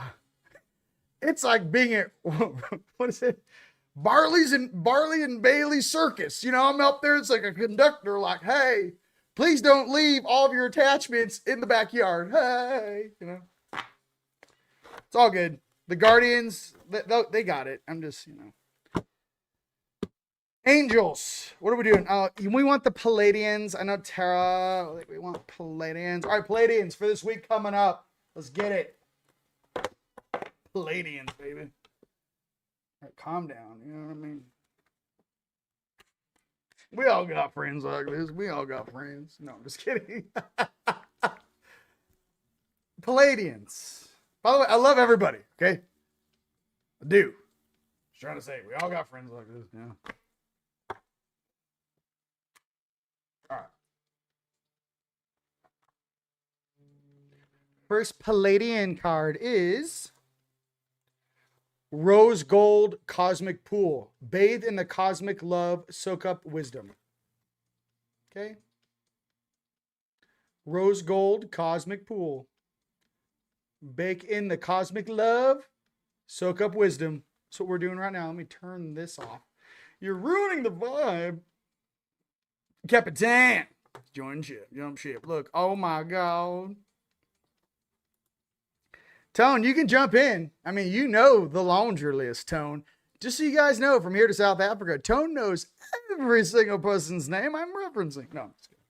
It's like being at, what is it? Barley and Bailey Circus. You know, I'm up there. It's like a conductor like, hey, please don't leave all of your attachments in the backyard. Hey, you know, it's all good. The Guardians, they got it. I'm just, you know. Angels. What are we doing? We want the Palladians. I know Tara. We want Palladians. All right, Palladians for this week coming up. Let's get it. Palladians, baby. All right, calm down. You know what I mean? We all got friends like this. We all got friends. No, I'm just kidding. Palladians. By the way, I love everybody, okay? I do. Just trying to say, we all got friends like this, yeah. All right. First Palladian card is Rose Gold Cosmic Pool. Bathe in the cosmic love. Soak up wisdom. Okay. Rose Gold Cosmic Pool. Bake in the cosmic love. Soak up wisdom. That's what we're doing right now. Let me turn this off. You're ruining the vibe. Capitan. Join ship. Jump ship. Look. Oh my God. Tone, you can jump in. I mean, you know the laundry list, Tone. Just so you guys know, from here to South Africa, Tone knows every single person's name I'm referencing. No, I'm just kidding.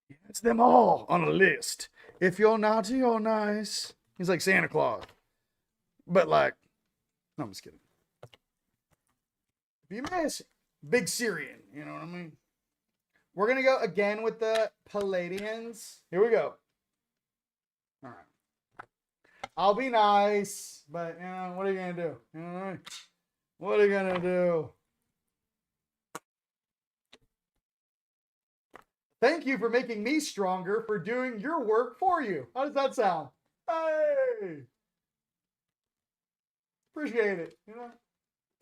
Yeah, it's them all on a list. If you're naughty, you're nice. He's like Santa Claus. But like, no, I'm just kidding. Be messy. Big Syrian, you know what I mean? We're going to go again with the Palladians. Here we go. All right. I'll be nice, but, you know, what are you going to do? You know what I mean? What are you going to do? Thank you for making me stronger for doing your work for you. How does that sound? Hey! Appreciate it. You know?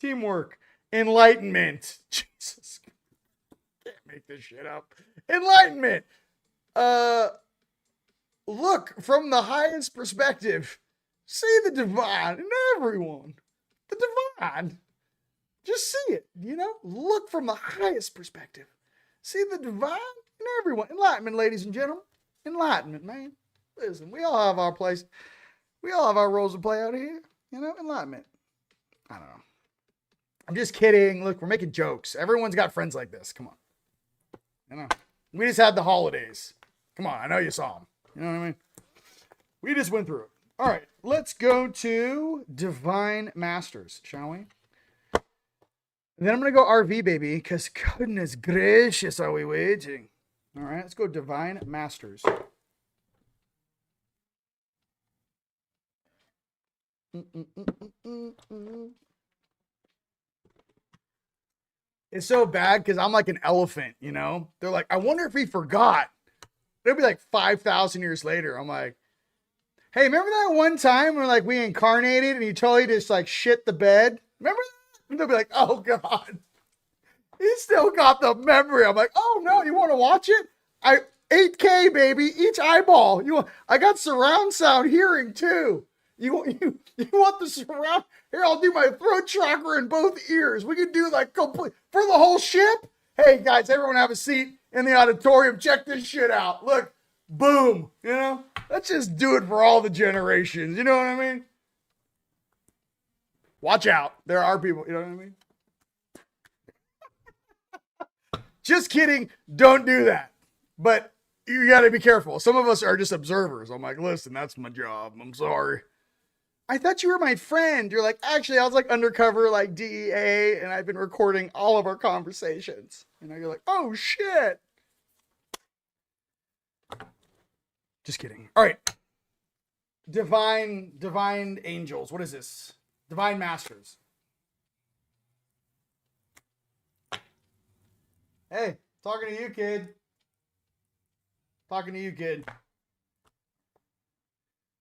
Teamwork. Enlightenment. Jesus. Can't make this shit up. Enlightenment. Look from the highest perspective. See the divine in everyone. the divine. Just see it, look from the highest perspective. See the divine in everyone. Enlightenment, ladies and gentlemen. Enlightenment, man. Listen, we all have our place. We all have our roles to play out here. Enlightenment. I don't know. I'm just kidding. Look, we're making jokes. Everyone's got friends like this. Come on. We just had the holidays. Come on. I know you saw them. You know what I mean? We just went through it. All right. Let's go to Divine Masters, shall we? And then I'm going to go RV, baby, because goodness gracious, are we waiting? All right, let's go Divine Masters. It's so bad because I'm like an elephant, They're like, I wonder if he forgot. It'll be like 5,000 years later. I'm like, hey, remember that one time when we incarnated and you totally just shit the bed? Remember that? And they'll be like, oh, God. He still got the memory. I'm like, oh, no, you want to watch it? 8K, baby, each eyeball. I got surround sound hearing, too. You want the surround? Here, I'll do my throat chakra in both ears. We could do complete for the whole ship. Hey, guys, everyone have a seat in the auditorium. Check this shit out. Look, boom. Let's just do it for all the generations. You know what I mean? Watch out. There are people, you know what I mean? Just kidding. Don't do that. But you got to be careful. Some of us are just observers. I'm like, listen, that's my job. I'm sorry. I thought you were my friend. You're like, actually, I was undercover DEA, and I've been recording all of our conversations. You're like, oh, shit. Just kidding. All right. Divine angels. What is this? Divine Masters. Hey, talking to you, kid. Talking to you, kid.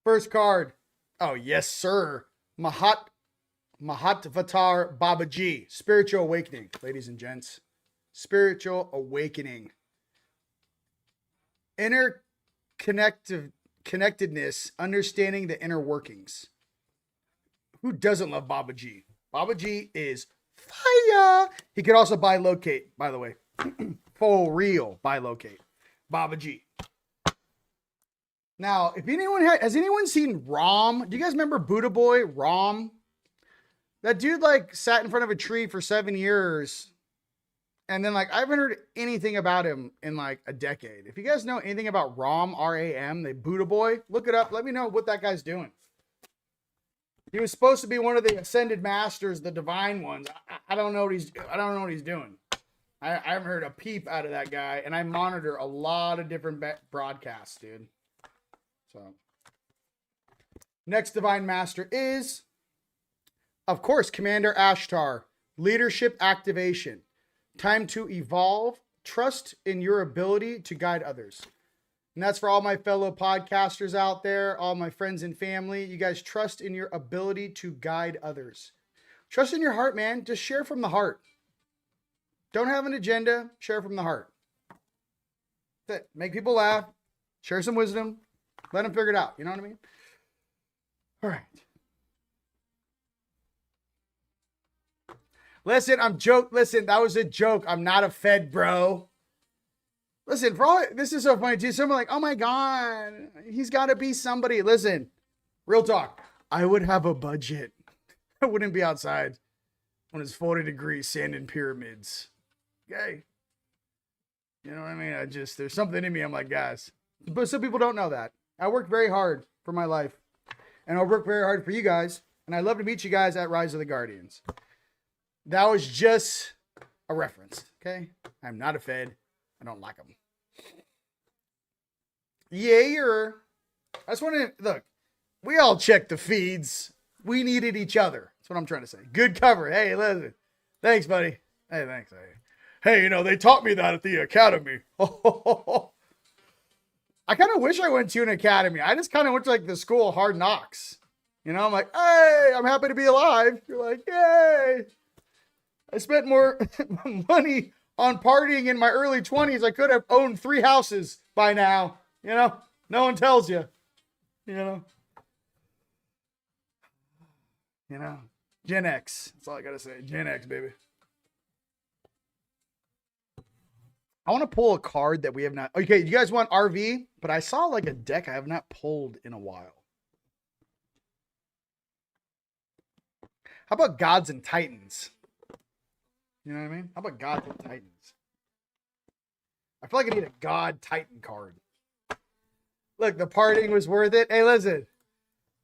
First card. Oh, yes, sir. Mahatvatar Babaji. Spiritual awakening, ladies and gents. Spiritual awakening. Inner connectedness, understanding the inner workings. Who doesn't love Babaji? Babaji is fire. He could also bilocate, by the way. For real, bilocate. Babaji. Now, if anyone has anyone seen Rom? Do you guys remember Buddha Boy, Rom? That dude sat in front of a tree for 7 years. And then I haven't heard anything about him in a decade. If you guys know anything about Rom, R-A-M, the Buddha Boy, look it up. Let me know what that guy's doing. He was supposed to be one of the ascended masters, the divine ones. I don't know what he's doing. I haven't heard a peep out of that guy, and I monitor a lot of different broadcasts, dude. So, next divine master is, of course, Commander Ashtar. Leadership activation. Time to evolve. Trust in your ability to guide others. And that's for all my fellow podcasters out there, all my friends and family. You guys trust in your ability to guide others. Trust in your heart, man. Just share from the heart. Don't have an agenda. Share from the heart. That's it. Make people laugh. Share some wisdom. Let them figure it out. You know what I mean? All right. Listen, Listen, that was a joke. I'm not a Fed, bro. Listen, this is so funny too. Someone oh my God, he's got to be somebody. Listen, real talk. I would have a budget. I wouldn't be outside when it's 40 degrees, sanding pyramids. Okay. You know what I mean? There's something in me. I'm like, guys, but some people don't know that. I work very hard for my life, and I work very hard for you guys. And I love to meet you guys at Rise of the Guardians. That was just a reference. Okay. I'm not a Fed. I don't like them. Yeah, I just want to look. We all check the feeds. We needed each other. That's what I'm trying to say. Good cover. Hey, listen. Thanks, buddy. Hey, thanks. Hey, they taught me that at the academy. I kind of wish I went to an academy. I just kind of went to the school of hard knocks. I'm like, hey, I'm happy to be alive. You're like, yay. I spent more money on partying in my early 20s. I could have owned 3 houses by now. No one tells you. Gen X. That's all I got to say. Gen X, baby. I want to pull a card that we have not. Okay, you guys want RV? But I saw like a deck I have not pulled in a while. How about Gods and Titans? You know what I mean? How about Gods and Titans? I feel like I need a God Titan card. Look, the partying was worth it. Hey, listen.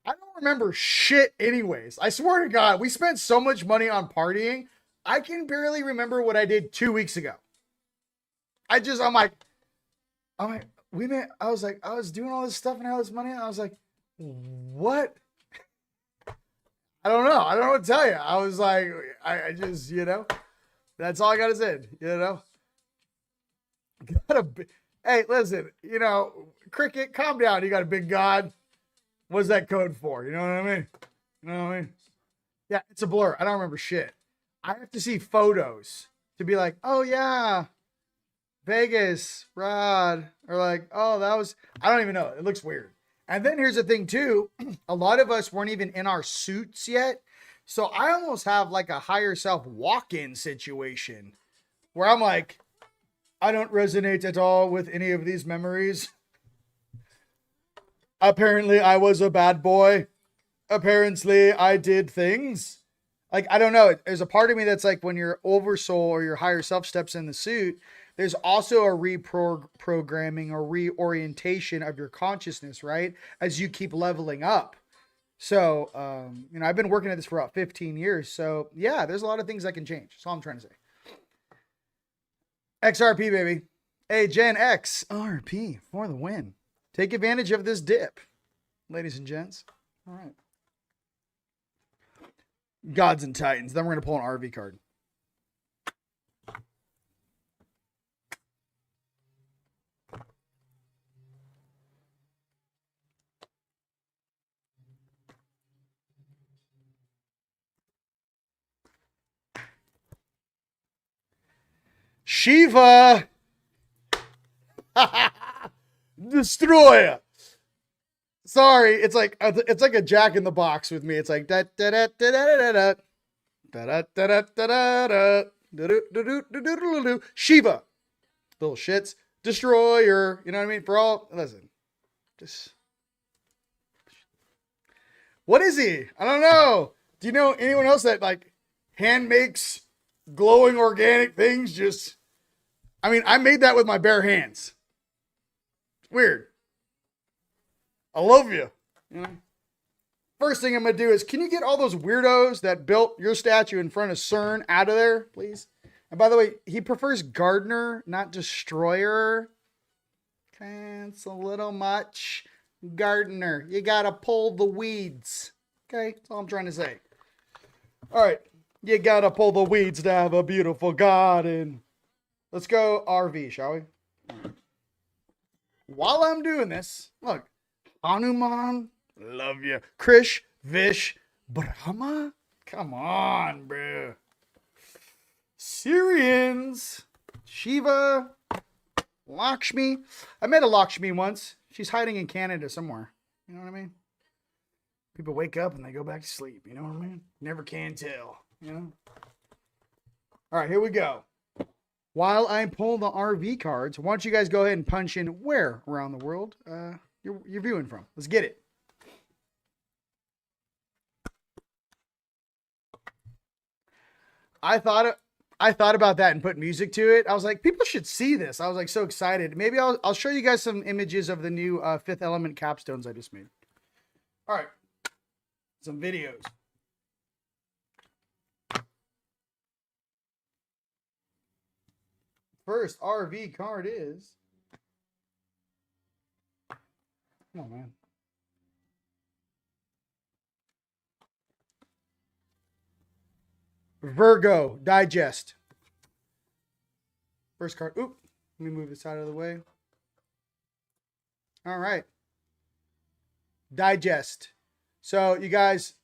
I don't remember shit anyways. I swear to God, we spent so much money on partying. I can barely remember what I did 2 weeks ago. I was doing all this stuff and all this money. And I was like, what? I don't know. I don't know what to tell you. I was like, I just, that's all I got to say, Hey, listen, Cricket, calm down. You got a big God. What's that code for? You know what I mean? Yeah, it's a blur. I don't remember shit. I have to see photos to be like, oh yeah, Vegas, Rod, or like, oh, I don't even know. It looks weird. And then here's the thing too. A lot of us weren't even in our suits yet. So I almost have like a higher self walk-in situation where I'm like, I don't resonate at all with any of these memories. Apparently I was a bad boy. Apparently I did things. Like, I don't know. There's a part of me that's like when your oversoul or your higher self steps in the suit, there's also a reprogramming or reorientation of your consciousness, right? As you keep leveling up. So, I've been working at this for about 15 years. So yeah, there's a lot of things that can change. That's all I'm trying to say. XRP, baby. Hey, Gen X RP for the win. Take advantage of this dip, ladies and gents. All right. Gods and Titans. Then we're going to pull an RV card. Shiva. Destroyer. Sorry, it's like a Jack in the Box with me. It's like da da da da da da da da da da. Shiva, little shits, destroyer. You know what I mean? For all, listen, just what is he? I don't know. Do you know anyone else that like hand makes glowing organic things? I made that with my bare hands. Weird. I love you. First thing I'm going to do is, can you get all those weirdos that built your statue in front of CERN out of there, please? And by the way, he prefers gardener, not destroyer. Okay, it's a little much. Gardener, you got to pull the weeds. Okay, that's all I'm trying to say. All right, you got to pull the weeds to have a beautiful garden. Let's go RV, shall we? While I'm doing this, look. Hanuman, love you. Krish, Vish, Brahma? Come on, bro. Syrians, Shiva, Lakshmi. I met a Lakshmi once. She's hiding in Canada somewhere. You know what I mean? People wake up and they go back to sleep. You know what I mean? Never can tell. All right, here we go. While I'm pulling the RV cards, why don't you guys go ahead and punch in where around the world you're viewing from. Let's get it. I thought about that and put music to it. I was like, people should see this. I was like so excited. Maybe I'll show you guys some images of the new Fifth Element capstones I just made. All right, some videos. First RV card is. Come on, man. Virgo Digest. First card. Oop. Let me move this out of the way. All right. Digest. So you guys,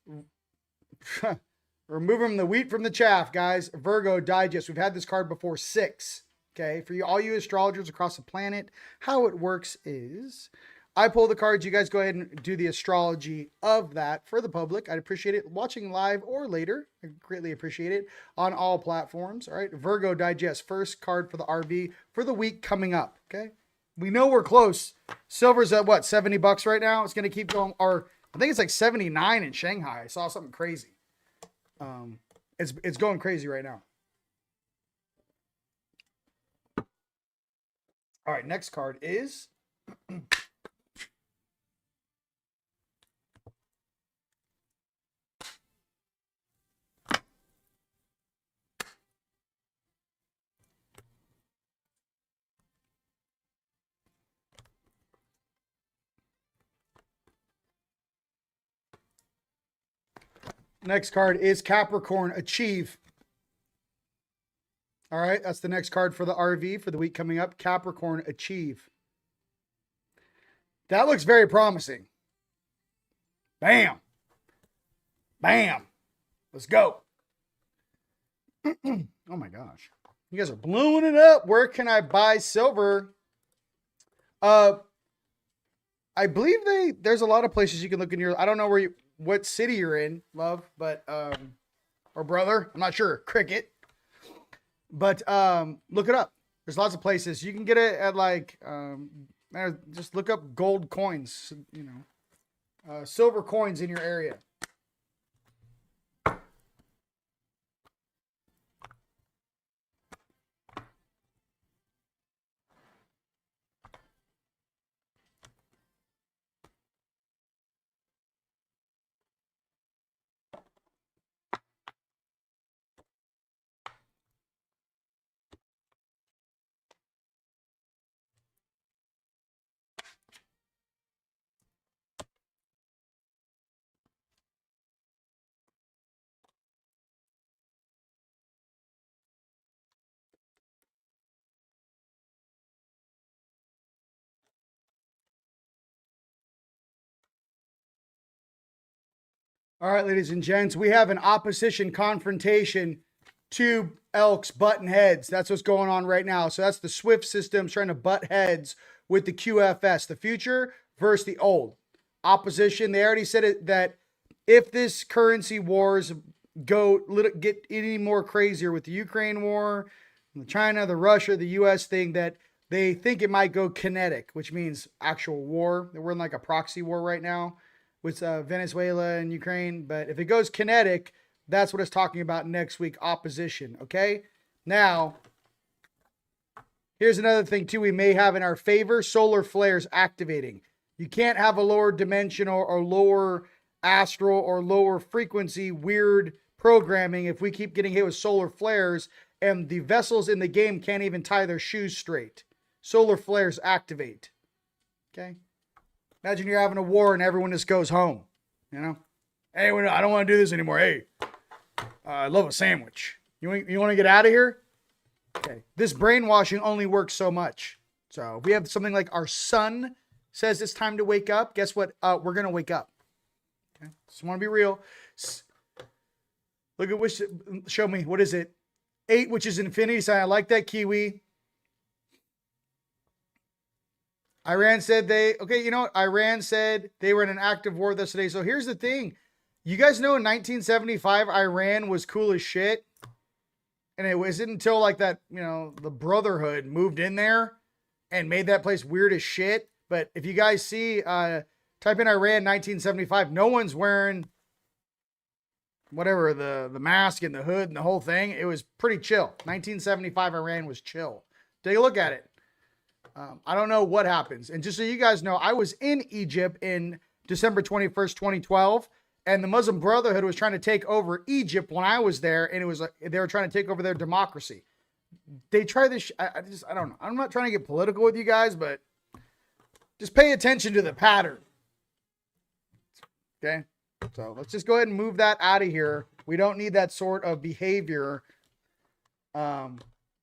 removing the wheat from the chaff, guys. Virgo Digest. We've had this card before, 6. Okay. For all you astrologers across the planet, how it works is I pull the cards. You guys go ahead and do the astrology of that for the public. I'd appreciate it watching live or later. I greatly appreciate it on all platforms. All right. Virgo Digest, first card for the RV for the week coming up. Okay. We know we're close. Silver's at what, $70 right now? It's going to keep going. Or I think it's like 79 in Shanghai. I saw something crazy. It's going crazy right now. All right, next card is Capricorn Achieve. All right, that's the next card for the RV for the week coming up. Capricorn Achieve. That looks very promising. Bam. Bam. Let's go. Oh my gosh. You guys are blowing it up. Where can I buy silver? I believe there's a lot of places you can look in your, I don't know what city you're in, love, but or brother, I'm not sure. Cricket. But look it up. There's lots of places. You can get it at like just look up gold coins, you know. Silver coins in your area. All right, ladies and gents, we have an opposition confrontation. Two elks button heads. That's what's going on right now. So that's the Swift system trying to butt heads with the QFS, the future versus the old. Opposition. They already said it that if this currency wars get any more crazier with the Ukraine war, the China, the Russia, the US thing, that they think it might go kinetic, which means actual war. We're in like a proxy war right now with Venezuela and Ukraine. But if it goes kinetic, that's what it's talking about next week, opposition, okay? Now, here's another thing, too, we may have in our favor, solar flares activating. You can't have a lower dimensional or lower astral or lower frequency weird programming if we keep getting hit with solar flares and the vessels in the game can't even tie their shoes straight. Solar flares activate, okay? Imagine you're having a war and everyone just goes home, you know? Hey, I don't want to do this anymore. Hey, I love a sandwich. You want to get out of here? Okay. This brainwashing only works so much. So if we have something like our sun says it's time to wake up, guess what? We're going to wake up. Okay. Just want to be real. Look at which, show me, what is it? 8, which is infinity sign. I like that, Kiwi. Iran said Iran said they were in an active war yesterday. So here's the thing. You guys know in 1975, Iran was cool as shit. And it wasn't until like that, you know, the Brotherhood moved in there and made that place weird as shit. But if you guys see, type in Iran 1975, no one's wearing whatever, the mask and the hood and the whole thing. It was pretty chill. 1975 Iran was chill. Take a look at it. I don't know what happens. And just so you guys know, I was in Egypt in December 21st, 2012, and the Muslim Brotherhood was trying to take over Egypt when I was there, and it was like they were trying to take over their democracy. They try this. I don't know. I'm not trying to get political with you guys, but just pay attention to the pattern. Okay? So let's just go ahead and move that out of here. We don't need that sort of behavior.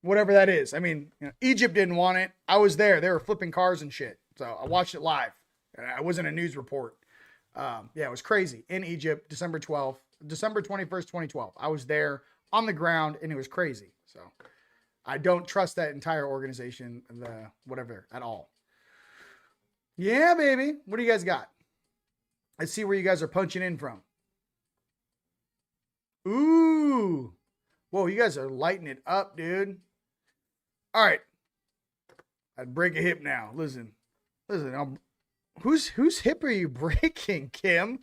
Whatever that is. I mean, you know, Egypt didn't want it. I was there. They were flipping cars and shit. So I watched it live. I wasn't a news report. Yeah, it was crazy. In Egypt, December 21st, 2012. I was there on the ground and it was crazy. So I don't trust that entire organization, whatever, at all. Yeah, baby. What do you guys got? Let's see where you guys are punching in from. Ooh. Whoa, you guys are lighting it up, dude. All right. I'd break a hip now. Listen. Whose hip are you breaking, Kim?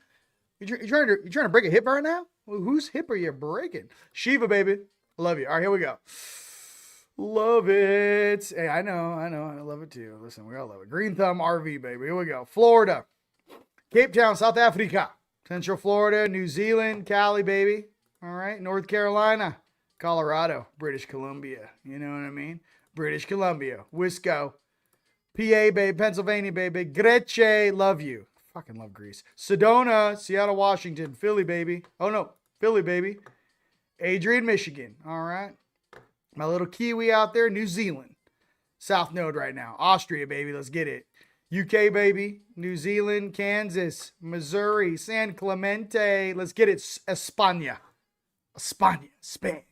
You trying to break a hip right now? Well, whose hip are you breaking? Shiva, baby. I love you. All right, here we go. Love it. Hey, I know. I love it too. Listen, we all love it. Green Thumb RV, baby. Here we go. Florida. Cape Town, South Africa. Central Florida, New Zealand, Cali, baby. All right. North Carolina, Colorado, British Columbia. You know what I mean? British Columbia. Wisco. PA, baby. Pennsylvania, baby. Grece, love you. Fucking love Greece. Sedona, Seattle, Washington. Philly, baby. Oh, no. Philly, baby. Adrian, Michigan. All right. My little Kiwi out there, New Zealand. South Node right now. Austria, baby. Let's get it. UK, baby. New Zealand, Kansas, Missouri, San Clemente. Let's get it. España, Spain.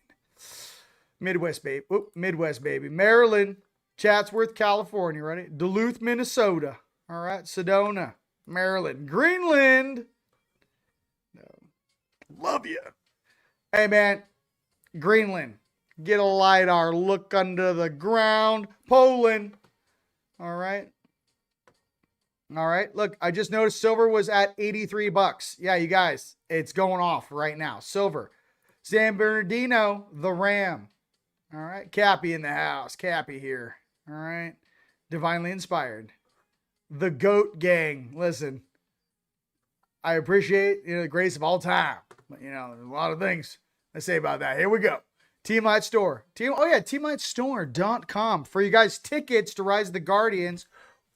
Midwest, baby. Midwest, baby. Maryland, Chatsworth, California. Ready? Duluth, Minnesota. All right. Sedona, Maryland. Greenland. No. Love you. Hey, man. Greenland. Get a LiDAR. Look under the ground. Poland. All right. All right. Look, I just noticed silver was at $83. Yeah, you guys, it's going off right now. Silver. San Bernardino, the Ram. All right. Cappy in the house. Cappy here. All right. Divinely inspired. The Goat Gang. Listen, I appreciate, the grace of all time. But, there's a lot of things I say about that. Here we go. TeamLight Store. TeamLightStore.com for you guys tickets to Rise of the Guardians.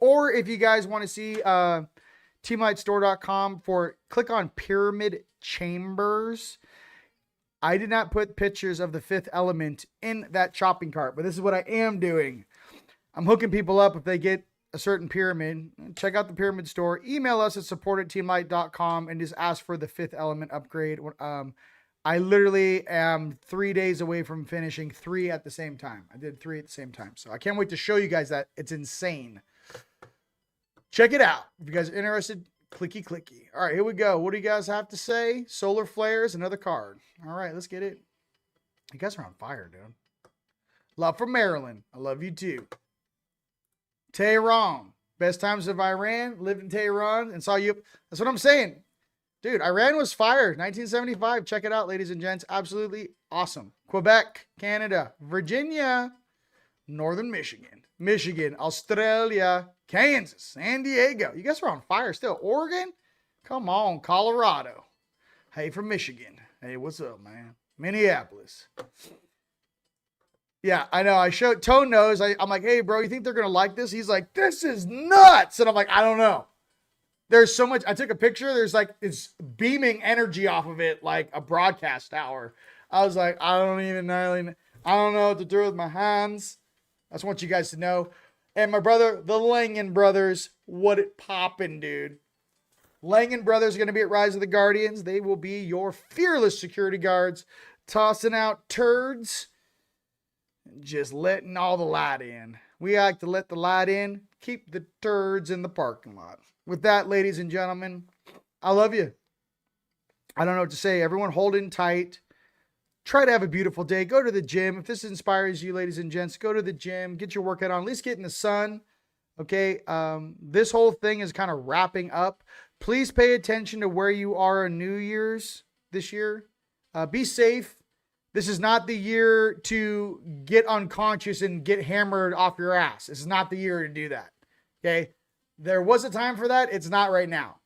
Or if you guys want to see TeamLightStore.com click on Pyramid Chambers. I did not put pictures of the fifth element in that shopping cart, but this is what I am doing. I'm hooking people up if they get a certain pyramid. Check out the Pyramid Store. Email us at support@teamlight.com and just ask for the fifth element upgrade. I literally am 3 days away from finishing 3 at the same time. I did 3 at the same time. So I can't wait to show you guys that. It's insane. Check it out. If you guys are interested, clicky. All right, here we go. What do you guys have to say? Solar Flares, another card. All right, let's get it. You guys are on fire, dude. Love from Maryland. I love you too. Tehran. Best times of Iran. Lived in Tehran and saw you. That's what I'm saying. Dude, Iran was fire. 1975. Check it out, ladies and gents. Absolutely awesome. Quebec, Canada, Virginia, Northern Michigan, Australia, Kansas, San Diego. You guys are on fire still. Oregon? Come on. Colorado. Hey, from Michigan. Hey, what's up, man? Minneapolis. Yeah, I know. I showed Tone knows. I'm like, hey, bro, you think they're going to like this? He's like, this is nuts. And I'm like, I don't know. There's so much. I took a picture. There's like, it's beaming energy off of it like a broadcast tower. I was like, I don't know what to do with my hands. I just want you guys to know. And my brother, the Langan brothers, what it poppin', dude. Langan brothers are going to be at Rise of the Guardians. They will be your fearless security guards, tossing out turds, and just letting all the light in. We like to let the light in, keep the turds in the parking lot. With that, ladies and gentlemen, I love you. I don't know what to say. Everyone hold in tight. Try to have a beautiful day. Go to the gym. If this inspires you, ladies and gents, go to the gym. Get your workout on. At least get in the sun. Okay. This whole thing is kind of wrapping up. Please pay attention to where you are on New Year's this year. Be safe. This is not the year to get unconscious and get hammered off your ass. This is not the year to do that. Okay. There was a time for that. It's not right now.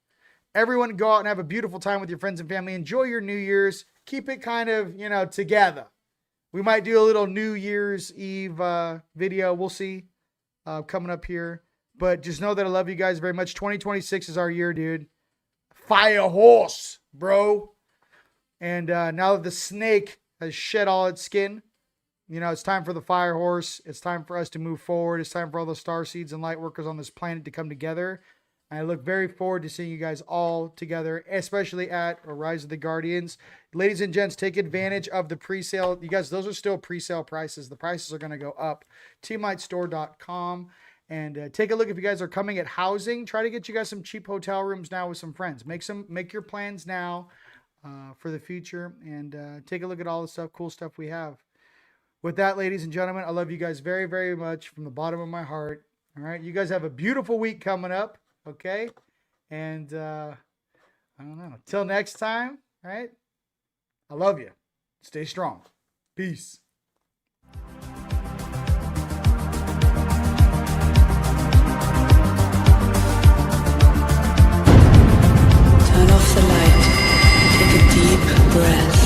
Everyone go out and have a beautiful time with your friends and family. Enjoy your New Year's. Keep it kind of, together. We might do a little New Year's Eve video. We'll see coming up here. But just know that I love you guys very much. 2026 is our year, dude. Fire horse, bro. And now that the snake has shed all its skin, it's time for the fire horse. It's time for us to move forward. It's time for all the star seeds and light workers on this planet to come together. I look very forward to seeing you guys all together, especially at Rise of the Guardians. Ladies and gents, take advantage of the pre-sale. You guys, those are still pre-sale prices. The prices are going to go up. TeamLightStore.com. And take a look if you guys are coming at housing. Try to get you guys some cheap hotel rooms now with some friends. Make your plans now for the future, and take a look at all the stuff, cool stuff we have. With that, ladies and gentlemen, I love you guys very, very much from the bottom of my heart. All right, you guys have a beautiful week coming up. Okay, and I don't know. Till next time. All right, I love you. Stay strong. Peace. Turn off the light, take a deep breath.